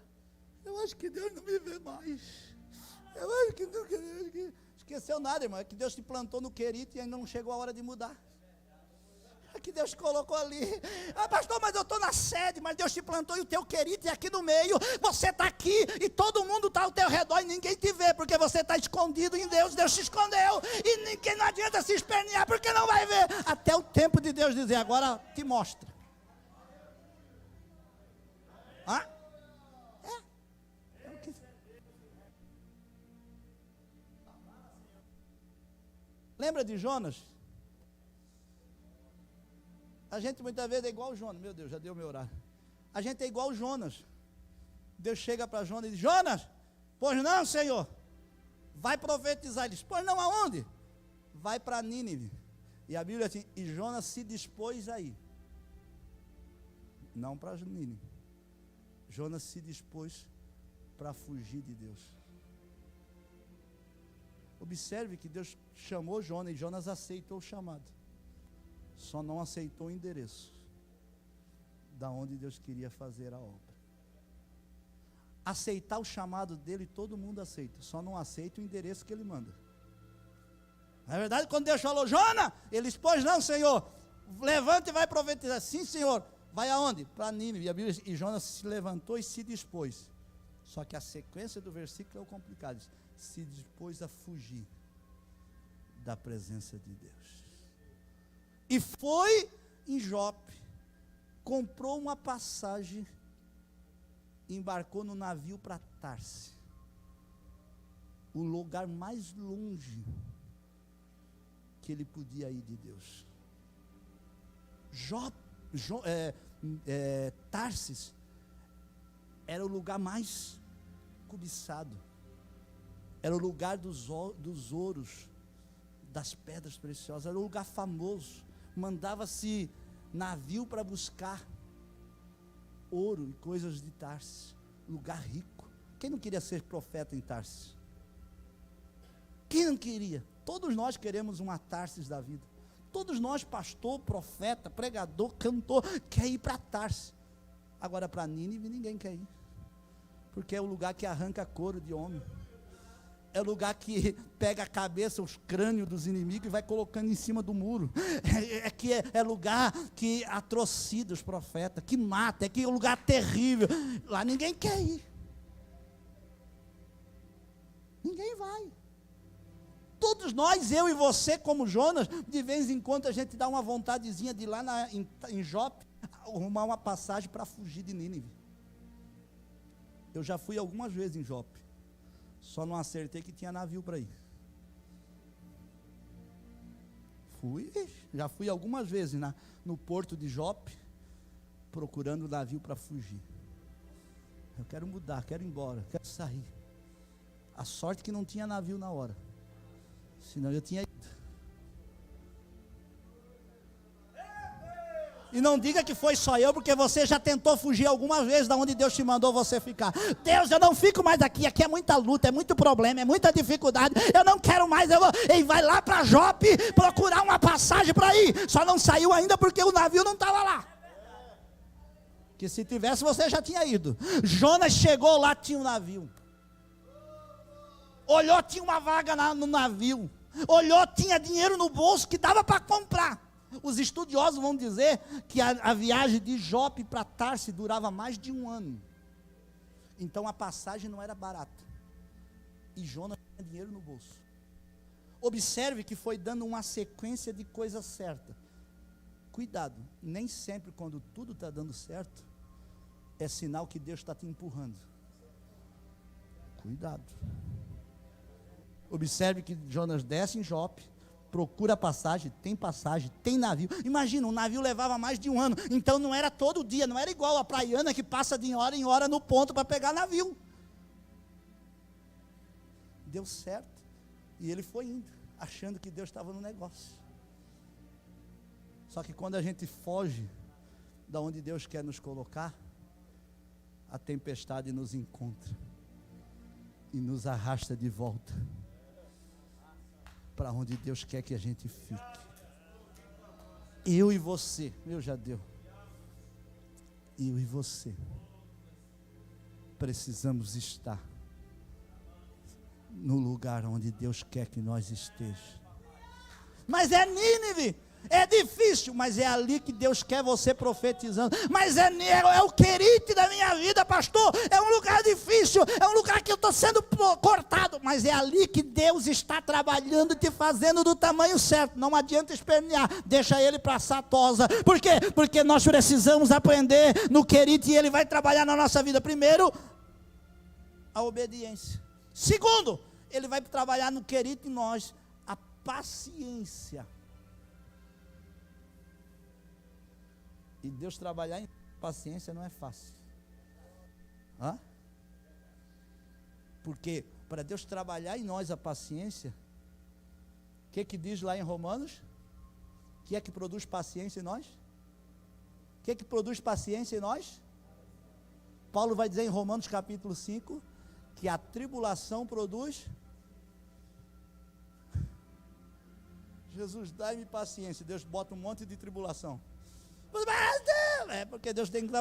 Eu acho que Deus não me vê mais. Eu acho que não esqueceu nada, irmão. É que Deus te plantou no querite e ainda não chegou a hora de mudar. Que Deus colocou ali. Pastor, mas eu estou na sede, mas Deus te plantou e o teu querido é aqui no meio. Você está aqui e todo mundo está ao teu redor e ninguém te vê, porque você está escondido em Deus. Deus te escondeu e ninguém, não adianta se espernear, porque não vai ver. Até o tempo de Deus dizer, agora te mostra. É o que... Lembra de Jonas? A gente muitas vezes é igual o Jonas. Meu Deus, já deu meu horário. A gente é igual o Jonas. Deus chega para Jonas e diz, Jonas, pois não, Senhor, vai profetizar. Ele diz, pois não, aonde? Vai para Nínive. E a Bíblia diz assim, e Jonas se dispôs a ir. Não para Nínive. Jonas se dispôs para fugir de Deus. Observe que Deus chamou Jonas e Jonas aceitou o chamado. Só não aceitou o endereço da onde Deus queria fazer a obra. Aceitar o chamado dele, todo mundo aceita. Só não aceita o endereço que ele manda. Na verdade, quando Deus falou, Jonas, ele disse, pois não, Senhor, levanta e vai profetizar. Sim, Senhor, vai aonde? Para Nínive. E a Bíblia diz, e Jonas se levantou e se dispôs. Só que a sequência do versículo é o complicado. Diz, se dispôs a fugir da presença de Deus. E foi em Jope, comprou uma passagem, embarcou no navio para Tarse, o lugar mais longe que ele podia ir de Deus. Tarsis era o lugar mais cobiçado, era o lugar dos ouros, das pedras preciosas, era um lugar famoso. Mandava-se navio para buscar ouro e coisas de Tarsis, lugar rico. Quem não queria ser profeta em Tarsis? Quem não queria? Todos nós queremos uma Tarsis da vida. Todos nós, pastor, profeta, pregador, cantor, quer ir para Tarsis. Agora para Nínive ninguém quer ir, porque é o lugar que arranca couro de homem, é o lugar que pega a cabeça, os crânios dos inimigos e vai colocando em cima do muro, é lugar que atrocida os profetas, que mata, é um lugar terrível. Lá ninguém quer ir, ninguém vai. Todos nós, eu e você, como Jonas, de vez em quando a gente dá uma vontadezinha de ir lá em Jope, arrumar uma passagem para fugir de Nínive. Eu já fui algumas vezes em Jope, só não acertei que tinha navio para ir. Já fui algumas vezes no porto de Jope, procurando navio para fugir. Eu quero mudar, quero ir embora, quero sair. A sorte que não tinha navio na hora, senão eu tinha ido. E não diga que foi só eu, porque você já tentou fugir algumas vezes da onde Deus te mandou você ficar. Deus, eu não fico mais aqui é muita luta, é muito problema, é muita dificuldade, eu não quero mais, e vai lá para Jope procurar uma passagem para ir. Só não saiu ainda porque o navio não estava lá, que se tivesse você já tinha ido. Jonas chegou lá, tinha um navio, olhou, tinha uma vaga no navio, olhou, tinha dinheiro no bolso que dava para comprar. Os estudiosos vão dizer que a viagem de Jope para Tarsis durava mais de 1 ano. Então a passagem não era barata. E Jonas tinha dinheiro no bolso. Observe que foi dando uma sequência de coisas certas. Cuidado, nem sempre quando tudo está dando certo, é sinal que Deus está te empurrando. Cuidado. Observe que Jonas desce em Jope, procura passagem, tem navio. Imagina, um navio levava mais de 1 ano, então não era todo dia, não era igual a praiana que passa de hora em hora no ponto para pegar navio. Deu certo, e ele foi indo, achando que Deus estava no negócio. Só que quando a gente foge da onde Deus quer nos colocar, a tempestade nos encontra e nos arrasta de volta para onde Deus quer que a gente fique. Eu e você, já deu. Eu e você precisamos estar no lugar onde Deus quer que nós estejamos. Mas é Nínive, é difícil, mas é ali que Deus quer você profetizando. Mas é o Querite da minha vida, pastor. É um lugar difícil, é um lugar que eu estou sendo cortado, mas é ali que Deus está trabalhando e te fazendo do tamanho certo. Não adianta espernear, deixa ele passar a tosa. Por quê? Porque nós precisamos aprender no Querite, e ele vai trabalhar na nossa vida. Primeiro, a obediência. Segundo, ele vai trabalhar no Querite em nós a paciência. E Deus trabalhar em paciência não é fácil. Porque para Deus trabalhar em nós a paciência, o que diz lá em Romanos? O que é que produz paciência em nós? O que é que produz paciência em nós? Paulo vai dizer em Romanos capítulo 5, que a tribulação produz. Jesus, dá-me paciência. Deus bota um monte de tribulação. É porque Deus tem que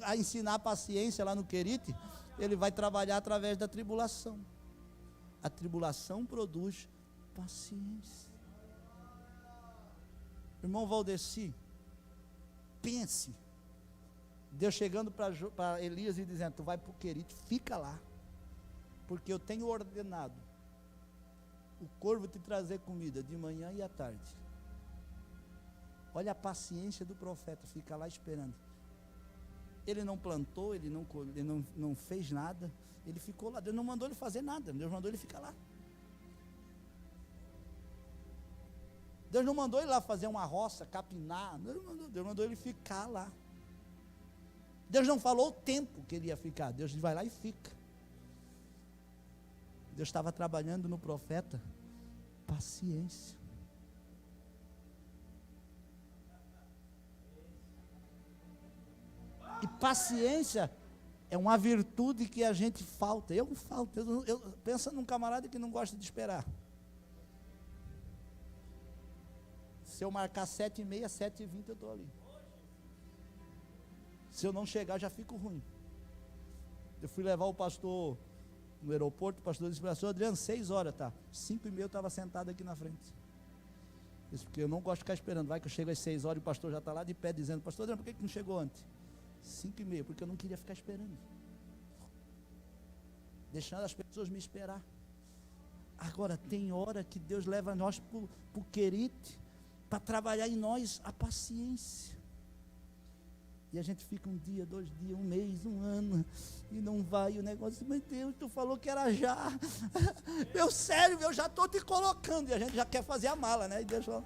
a ensinar a paciência lá no Querite. Ele vai trabalhar através da tribulação. A tribulação produz paciência. Irmão Valdeci, pense. Deus chegando para Elias e dizendo: tu vai para o Querite, fica lá, porque eu tenho ordenado o corvo te trazer comida de manhã e à tarde. Olha a paciência do profeta, fica lá esperando. Ele não plantou, ele não fez nada, ele ficou lá. Deus não mandou ele fazer nada, Deus mandou ele ficar lá. Deus não mandou ele lá fazer uma roça, capinar, Deus mandou ele ficar lá. Deus não falou o tempo que ele ia ficar, Deus vai lá e fica. Deus estava trabalhando no profeta paciência. E paciência é uma virtude que a gente falta. Eu falto. Eu penso num camarada que não gosta de esperar. Se eu marcar 7h30, 7h20 eu estou ali. Se eu não chegar, já fico ruim. Eu fui levar o pastor no aeroporto, o pastor disse: pastor Adriano, 6 horas, tá? 5h30 eu estava sentado aqui na frente. Isso porque eu não gosto de ficar esperando. Vai que eu chego às 6 horas e o pastor já está lá de pé dizendo: pastor Adriano, por que não chegou antes? 5h30, porque eu não queria ficar esperando. Deixando as pessoas me esperar. Agora, tem hora que Deus leva nós para o querite, para trabalhar em nós a paciência. E a gente fica 1 dia, 2 dias, 1 mês, 1 ano, e não vai, o negócio, meu Deus, tu falou que era já. Meu cérebro, eu já estou te colocando, e a gente já quer fazer a mala, né? E Deus fala.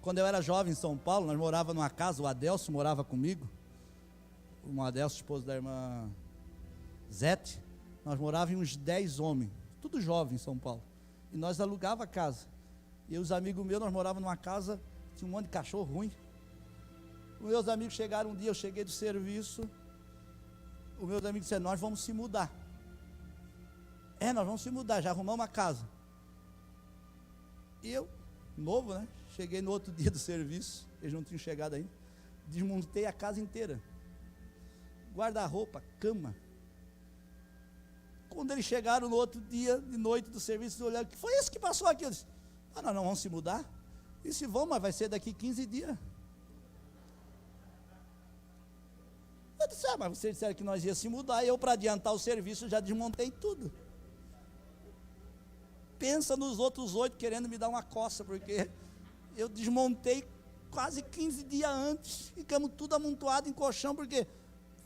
Quando eu era jovem em São Paulo, nós morávamos numa casa, o Adelso morava comigo, o Adelso, esposo da irmã Zete, nós morávamos uns 10 homens, tudo jovem em São Paulo, e nós alugava a casa. E os amigos meus, nós morávamos numa casa, tinha um monte de cachorro ruim. Os meus amigos chegaram um dia, eu cheguei do serviço, os meus amigos disseram: nós vamos se mudar. Nós vamos se mudar, já arrumamos uma casa. E eu, novo, né? Cheguei no outro dia do serviço, eles não tinham chegado ainda, desmontei a casa inteira. Guarda-roupa, cama. Quando eles chegaram no outro dia, de noite do serviço, olharam: que foi esse que passou aqui? Eu disse: nós não vamos se mudar? E se vão, mas vai ser daqui 15 dias. Eu disse: mas vocês disseram que nós ia se mudar, e eu, para adiantar o serviço, já desmontei tudo. Pensa nos outros 8 querendo me dar uma coça, porque eu desmontei quase 15 dias antes, ficamos tudo amontoado em colchão, porque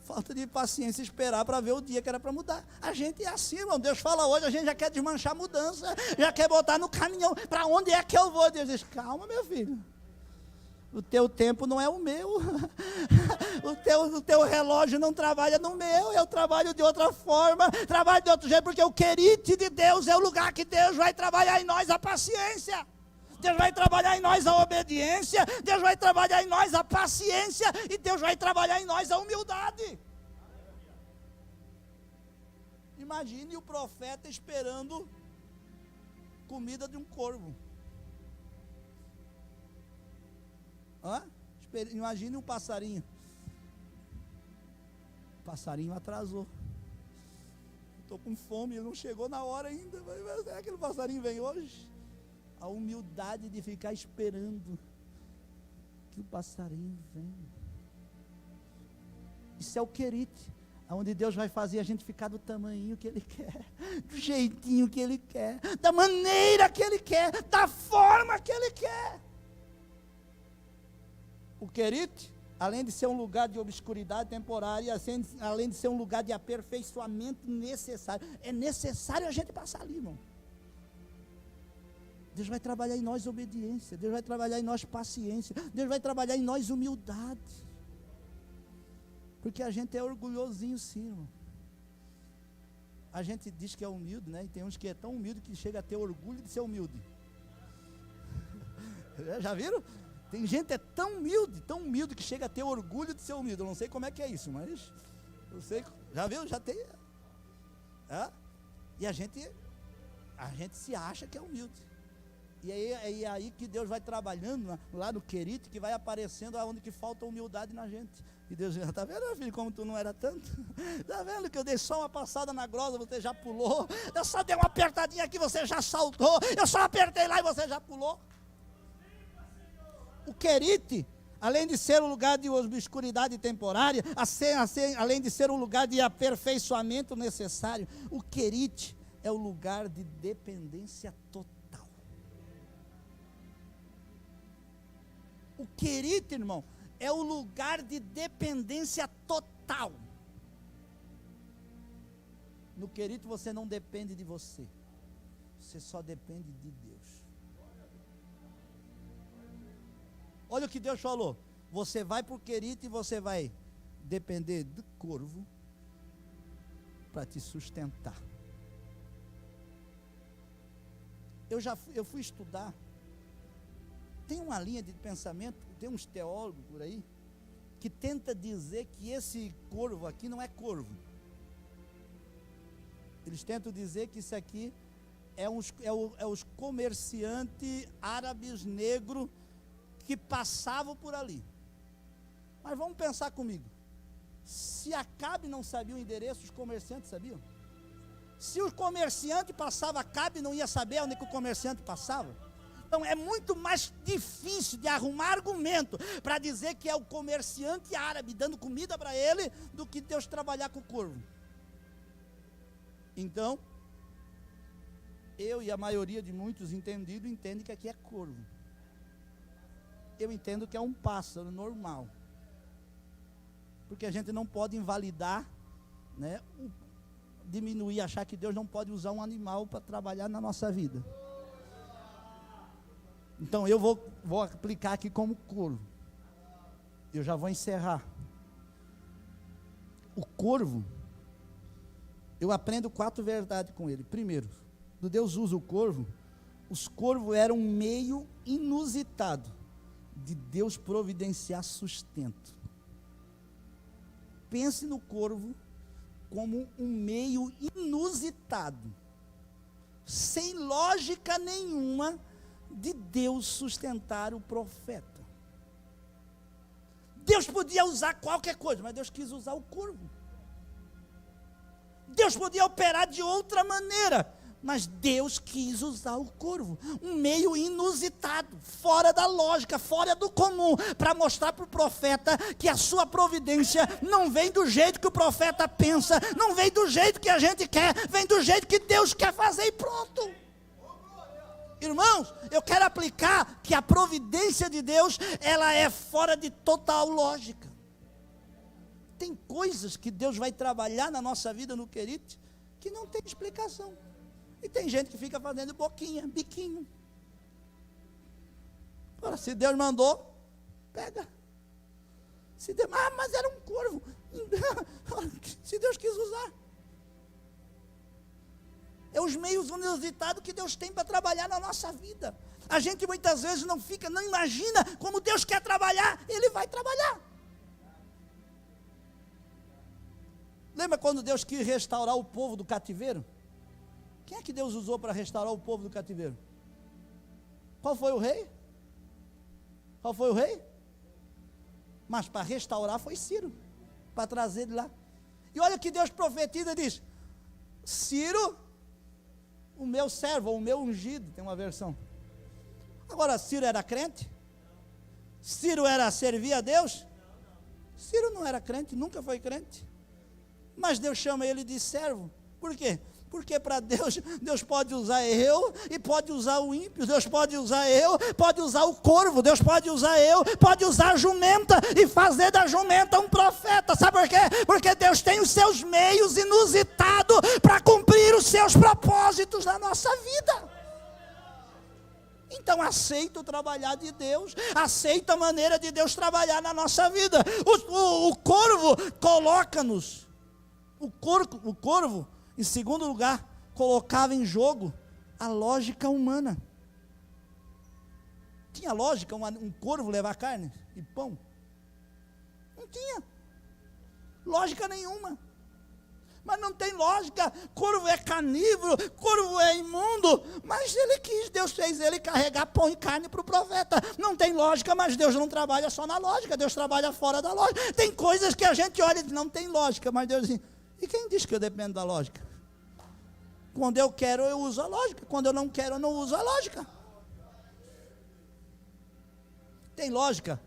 falta de paciência esperar para ver o dia que era para mudar. A gente é assim, irmão. Deus fala hoje, a gente já quer desmanchar a mudança, já quer botar no caminhão. Para onde é que eu vou? Deus diz: calma, meu filho. O teu tempo não é o meu. O teu relógio não trabalha no meu. Eu trabalho de outra forma, trabalho de outro jeito, porque o querite de Deus é o lugar que Deus vai trabalhar em nós a paciência. Deus vai trabalhar em nós a obediência, Deus vai trabalhar em nós a paciência, e Deus vai trabalhar em nós a humildade. Imagine o profeta esperando comida de um corvo. Imagine um passarinho. O passarinho atrasou. Estou com fome, ele não chegou na hora ainda. Será que aquele passarinho vem hoje? A humildade de ficar esperando que o passarinho venha. Isso é o querite, onde Deus vai fazer a gente ficar do tamanho que Ele quer, do jeitinho que Ele quer, da maneira que Ele quer, da forma que Ele quer. O querite, além de ser um lugar de obscuridade temporária, além de ser um lugar de aperfeiçoamento necessário, é necessário a gente passar ali, irmão. Deus vai trabalhar em nós obediência, Deus vai trabalhar em nós paciência, Deus vai trabalhar em nós humildade, porque a gente é orgulhosinho sim, irmão. A gente diz que é humilde, né? E tem uns que é tão humilde que chega a ter orgulho de ser humilde. Já viram? Tem gente que é tão humilde que chega a ter orgulho de ser humilde. Eu não sei como é que é isso, mas eu sei, já viu? Já tem. E a gente se acha que é humilde. E é aí que Deus vai trabalhando lá no querite, que vai aparecendo aonde que falta humildade na gente. E Deus diz: está vendo, meu filho, como tu não era tanto? Está vendo que eu dei só uma passada na grosa, você já pulou? Eu só dei uma apertadinha aqui, você já saltou? Eu só apertei lá e você já pulou? O querite, além de ser um lugar de obscuridade temporária, além de ser um lugar de aperfeiçoamento necessário, o querite é o lugar de dependência total. O querite, irmão, é o lugar de dependência total. No querite você não depende de você, você só depende de Deus. Olha o que Deus falou: você vai para o querite e você vai depender do corvo para te sustentar. Eu fui estudar. Tem uma linha de pensamento, tem uns teólogos por aí, que tenta dizer que esse corvo aqui não é corvo. Eles tentam dizer que isso aqui os comerciantes árabes negros que passavam por ali. Mas vamos pensar comigo. Se Acabe não sabia o endereço, os comerciantes sabiam? Se o comerciante passava, Acabe não ia saber onde que o comerciante passava? Então é muito mais difícil de arrumar argumento para dizer que é o comerciante árabe dando comida para ele, do que Deus trabalhar com o corvo. Então, eu e a maioria de muitos entendidos entendem que aqui é corvo. Eu entendo que é um pássaro normal. Porque a gente não pode invalidar, né, diminuir, achar que Deus não pode usar um animal para trabalhar na nossa vida. Então eu vou aplicar aqui como corvo. Eu já vou encerrar. O corvo, eu aprendo 4 verdades com ele. Primeiro, quando Deus usa o corvo, os corvos eram um meio inusitado de Deus providenciar sustento. Pense no corvo como um meio inusitado, sem lógica nenhuma, de Deus sustentar o profeta. Deus podia usar qualquer coisa, mas Deus quis usar o corvo. Deus podia operar de outra maneira, mas Deus quis usar o corvo, um meio inusitado, fora da lógica, fora do comum, para mostrar para o profeta que a sua providência não vem do jeito que o profeta pensa, não vem do jeito que a gente quer, vem do jeito que Deus quer fazer e pronto. Irmãos, eu quero aplicar que a providência de Deus, ela é fora de total lógica. Tem coisas que Deus vai trabalhar na nossa vida, no Querite, que não tem explicação. E tem gente que fica fazendo boquinha, biquinho. Ora, se Deus mandou, pega. Se Deus, mas era um corvo. Se Deus quis usar. É os meios inusitados que Deus tem para trabalhar na nossa vida. A gente muitas vezes não imagina como Deus quer trabalhar, Ele vai trabalhar. Lembra quando Deus quis restaurar o povo do cativeiro? Quem é que Deus usou para restaurar o povo do cativeiro? Qual foi o rei? Qual foi o rei? Mas para restaurar foi Ciro, para trazer ele lá. E olha o que Deus profetiza e diz: Ciro, o meu servo, ou o meu ungido, tem uma versão. Agora, Ciro era crente? Ciro servia a Deus? Ciro não era crente, nunca foi crente. Mas Deus chama ele de servo. Por quê? Porque para Deus, Deus pode usar eu e pode usar o ímpio. Deus pode usar eu, pode usar o corvo. Deus pode usar eu, pode usar a jumenta e fazer da jumenta um profeta. Sabe por quê? Porque Deus tem os seus meios inusitados para cumprir os seus propósitos na nossa vida. Então aceita o trabalhar de Deus, aceita a maneira de Deus trabalhar na nossa vida. O corvo coloca-nos, o corvo, em segundo lugar, colocava em jogo a lógica humana. Tinha lógica um corvo levar carne e pão? Não tinha lógica nenhuma. Mas não tem lógica. Corvo é carnívoro, corvo é imundo, mas Deus fez ele carregar pão e carne para o profeta. Não tem lógica, mas Deus não trabalha só na lógica, Deus trabalha fora da lógica. Tem coisas que a gente olha e diz, não tem lógica, mas Deus diz, e quem diz que eu dependo da lógica? Quando eu quero, eu uso a lógica. Quando eu não quero, eu não uso a lógica. Tem lógica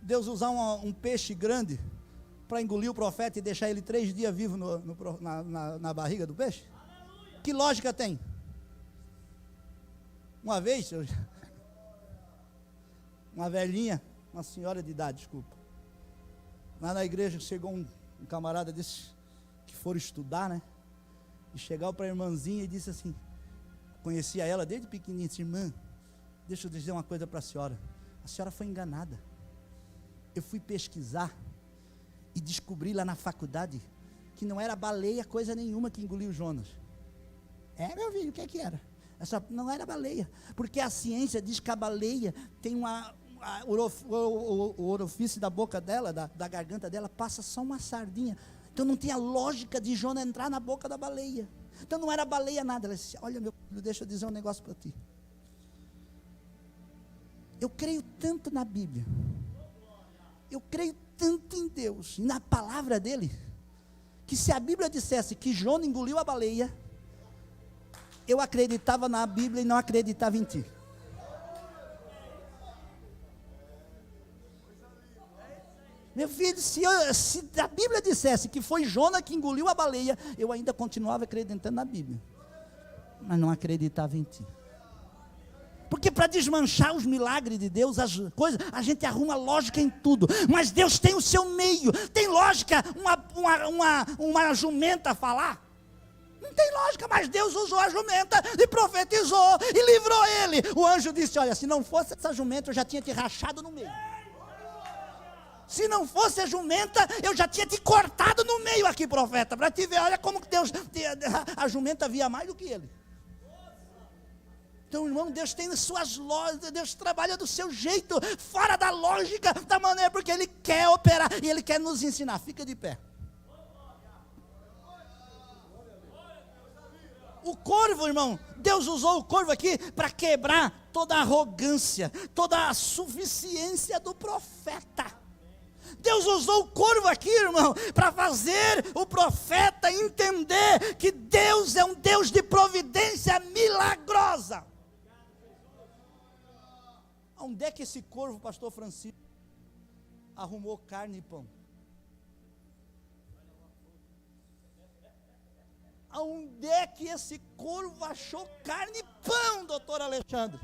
Deus usar um peixe grande para engolir o profeta e deixar ele 3 dias vivo na barriga do peixe? Que lógica tem? Uma vez, uma velhinha, uma senhora de idade, desculpa, lá na igreja chegou um camarada desses que foram estudar, né? E chegou para a irmãzinha e disse assim, conhecia ela desde pequenininha, disse, irmã, deixa eu dizer uma coisa para a senhora foi enganada. Eu fui pesquisar e descobri lá na faculdade que não era baleia coisa nenhuma que engoliu Jonas. Meu filho, o que é que era? Não era baleia, porque a ciência diz que a baleia tem o orifício da boca dela, da garganta dela, passa só uma sardinha. Então não tinha lógica de Jonas entrar na boca da baleia. Então não era baleia nada. Ela disse: olha, meu filho, deixa eu dizer um negócio para ti. Eu creio tanto na Bíblia, eu creio tanto em Deus e na palavra dele, que se a Bíblia dissesse que Jona engoliu a baleia, eu acreditava na Bíblia e não acreditava em ti. Meu filho, se a Bíblia dissesse que foi Jona que engoliu a baleia, eu ainda continuava acreditando na Bíblia, mas não acreditava em ti. Porque para desmanchar os milagres de Deus, as coisas, a gente arruma lógica em tudo. Mas Deus tem o seu meio. Tem lógica uma jumenta falar? Não tem lógica, mas Deus usou a jumenta e profetizou e livrou ele. O anjo disse: olha, se não fosse essa jumenta, eu já tinha te rachado no meio. Se não fosse a jumenta, eu já tinha te cortado no meio aqui, profeta. Para te ver, olha como que Deus, a jumenta via mais do que ele. Então, irmão, Deus tem suas lógicas, Deus trabalha do seu jeito, fora da lógica, da maneira, porque Ele quer operar, e Ele quer nos ensinar. Fica de pé. O corvo, irmão, Deus usou o corvo aqui para quebrar toda a arrogância, toda a suficiência do profeta. Deus usou o corvo aqui, irmão, para fazer o profeta entender que Deus é um Deus de providência milagrosa. Onde é que esse corvo, pastor Francisco, arrumou carne e pão? Onde é que esse corvo achou carne e pão, doutor Alexandre?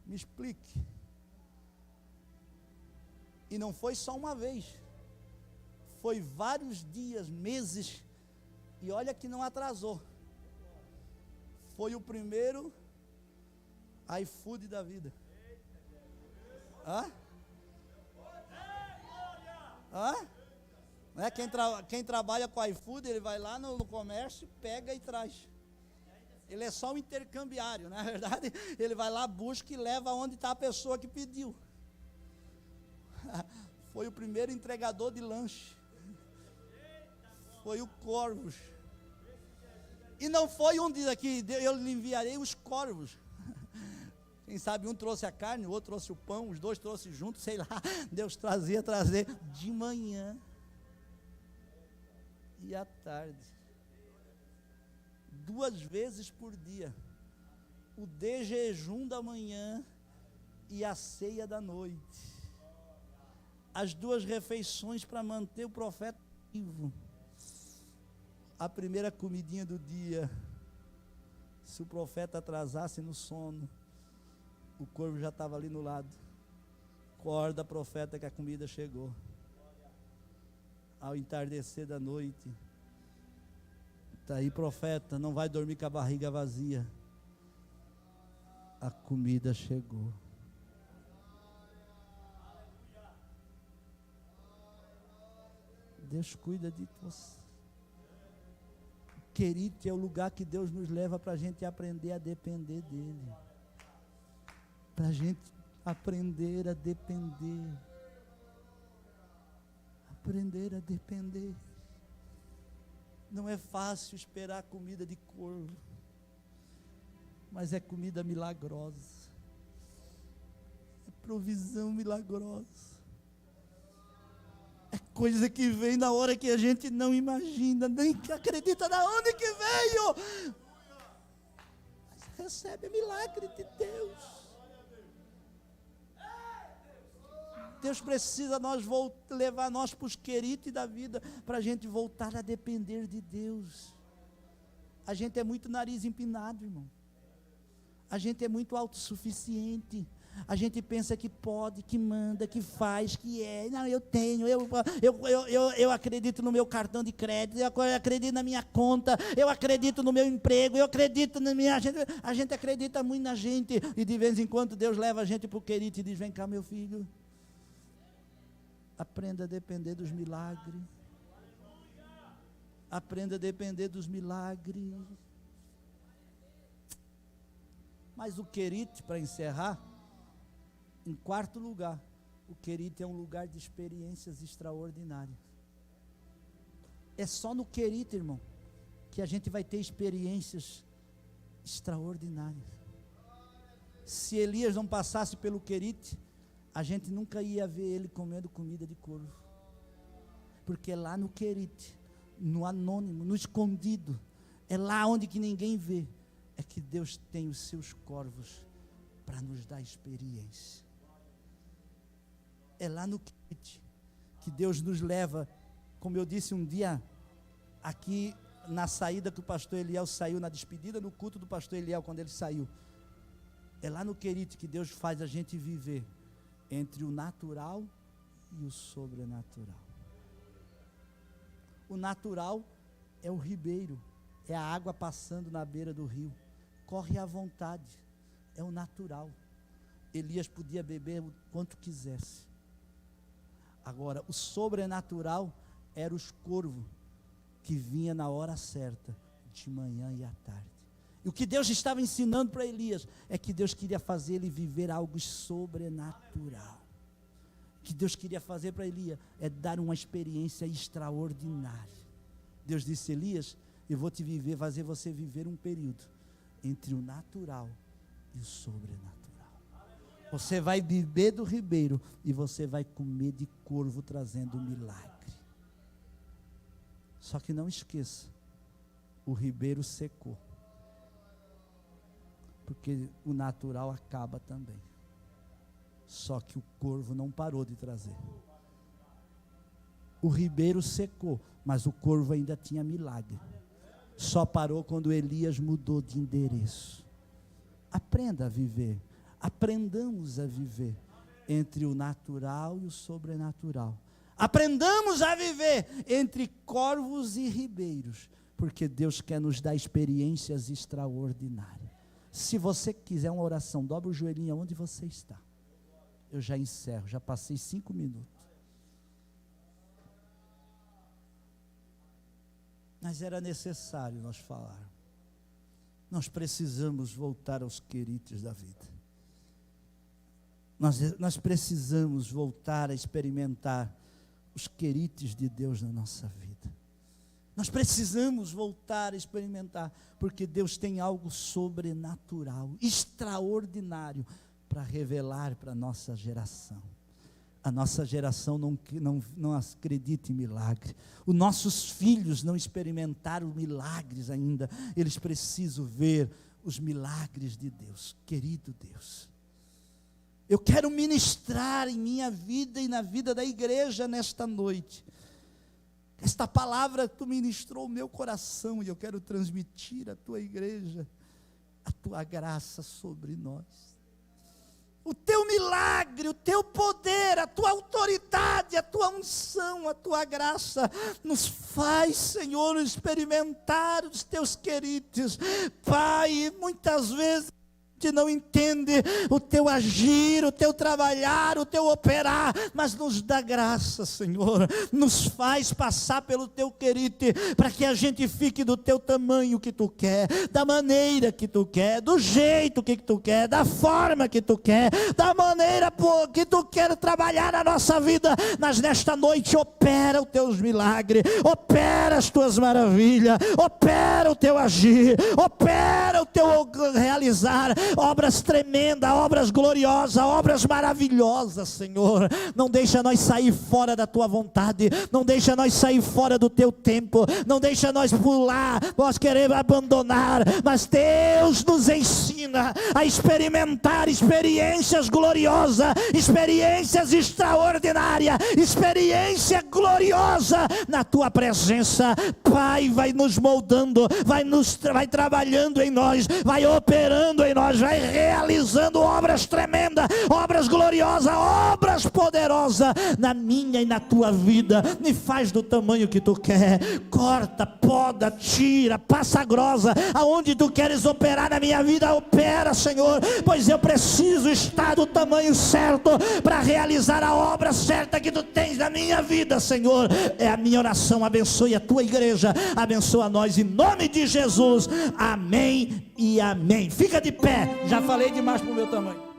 Me explique. E não foi só uma vez, foi vários dias, meses, e olha que não atrasou. Foi o primeiro iFood da vida. Hã? Hã? Né? Quem trabalha com iFood, ele vai lá no comércio, pega e traz. Ele é só um intercambiário, na verdade. Ele vai lá, busca e leva onde está a pessoa que pediu. Foi o primeiro entregador de lanche. Foi o Corvos. E não foi um diz aqui: eu lhe enviarei os corvos. Quem sabe um trouxe a carne, o outro trouxe o pão, os dois trouxeram juntos, sei lá. Deus trazer de manhã e à tarde. 2 vezes por dia. O de jejum da manhã e a ceia da noite. As 2 refeições para manter o profeta vivo. A primeira comidinha do dia. Se o profeta atrasasse no sono, o corvo já estava ali no lado. Acorda, profeta, que a comida chegou. Ao entardecer da noite, está aí, profeta, não vai dormir com a barriga vazia. A comida chegou. Deus cuida de você. Querido, é o lugar que Deus nos leva para a gente aprender a depender dEle. Para a gente aprender a depender. Aprender a depender. Não é fácil esperar comida de corvo, mas é comida milagrosa. É provisão milagrosa. É coisa que vem na hora que a gente não imagina, nem acredita de onde que veio. Mas recebe milagre de Deus. Deus precisa levar nós para os queridos da vida, para a gente voltar a depender de Deus. A gente é muito nariz empinado, irmão. A gente é muito autossuficiente. A gente pensa que pode, que manda, que faz, que é. Não, eu tenho, eu acredito no meu cartão de crédito, eu acredito na minha conta, eu acredito no meu emprego, eu acredito na minha. A gente acredita muito na gente, e de vez em quando Deus leva a gente para o querido e diz: vem cá, meu filho. Aprenda a depender dos milagres. Aprenda a depender dos milagres. Mas o querite, para encerrar, em 4º lugar, o querite é um lugar de experiências extraordinárias. É só no querite, irmão, que a gente vai ter experiências extraordinárias. Se Elias não passasse pelo Querite, a gente nunca ia ver ele comendo comida de corvo, porque é lá no Querite, no anônimo, no escondido, é lá onde que ninguém vê, é que Deus tem os seus corvos para nos dar experiência. É lá no Querite que Deus nos leva, como eu disse um dia aqui na saída que o pastor Eliel saiu, na despedida no culto do pastor Eliel, quando ele saiu, é lá no Querite que Deus faz a gente viver entre o natural e o sobrenatural. O natural é o ribeiro, é a água passando na beira do rio, corre à vontade, é o natural. Elias podia beber o quanto quisesse. Agora, o sobrenatural era os corvos que vinha na hora certa, de manhã e à tarde. E o que Deus estava ensinando para Elias é que Deus queria fazer ele viver algo sobrenatural. O que Deus queria fazer para Elias é dar uma experiência extraordinária. Deus disse: Elias, eu vou fazer você viver um período entre o natural e o sobrenatural. Você vai beber do ribeiro e você vai comer de corvo trazendo milagre. Só que não esqueça, o ribeiro secou, porque o natural acaba também. Só que o corvo não parou de trazer. O ribeiro secou, mas o corvo ainda tinha milagre. Só parou quando Elias mudou de endereço. Aprenda a viver, aprendamos a viver entre o natural e o sobrenatural. Aprendamos a viver entre corvos e ribeiros, porque Deus quer nos dar experiências extraordinárias. Se você quiser uma oração, dobre o joelhinho onde você está. Eu já encerro, já passei 5 minutos. Mas era necessário nós falar. Nós precisamos voltar aos querites da vida. Nós precisamos voltar a experimentar os querites de Deus na nossa vida. Nós precisamos voltar a experimentar, porque Deus tem algo sobrenatural, extraordinário, para revelar para a nossa geração. A nossa geração não acredita em milagre. Os nossos filhos não experimentaram milagres ainda. Eles precisam ver os milagres de Deus. Querido Deus, eu quero ministrar em minha vida e na vida da igreja nesta noite. Esta palavra tu ministrou o meu coração e eu quero transmitir à tua igreja a tua graça sobre nós. O teu milagre, o teu poder, a tua autoridade, a tua unção, a tua graça nos faz, Senhor, experimentar os teus queridos. Pai, muitas vezes não entende o teu agir, o teu trabalhar, o teu operar, mas nos dá graça, Senhor, nos faz passar pelo teu querite, para que a gente fique do teu tamanho que tu quer, da maneira que tu quer, do jeito que tu quer, da forma que tu quer, da maneira que tu quer trabalhar na nossa vida. Mas nesta noite opera os teus milagres, opera as tuas maravilhas, opera o teu agir, opera o teu realizar, obras tremendas, obras gloriosas, obras maravilhosas, Senhor. Não deixa nós sair fora da tua vontade, não deixa nós sair fora do teu tempo, não deixa nós pular, nós queremos abandonar, mas Deus nos ensina a experimentar experiências gloriosas, experiências extraordinárias, experiência gloriosa na tua presença. Pai, vai nos moldando, vai trabalhando em nós, vai operando em nós, vai realizando obras tremendas, obras gloriosas, obras poderosas na minha e na tua vida. Me faz do tamanho que tu quer, corta, poda, tira, passa grossa, aonde tu queres operar na minha vida, opera, Senhor, pois eu preciso estar do tamanho certo para realizar a obra certa que tu tens na minha vida, Senhor. É a minha oração. Abençoe a tua igreja, abençoa nós em nome de Jesus, amém e amém. Fica de pé, já falei demais para o meu tamanho.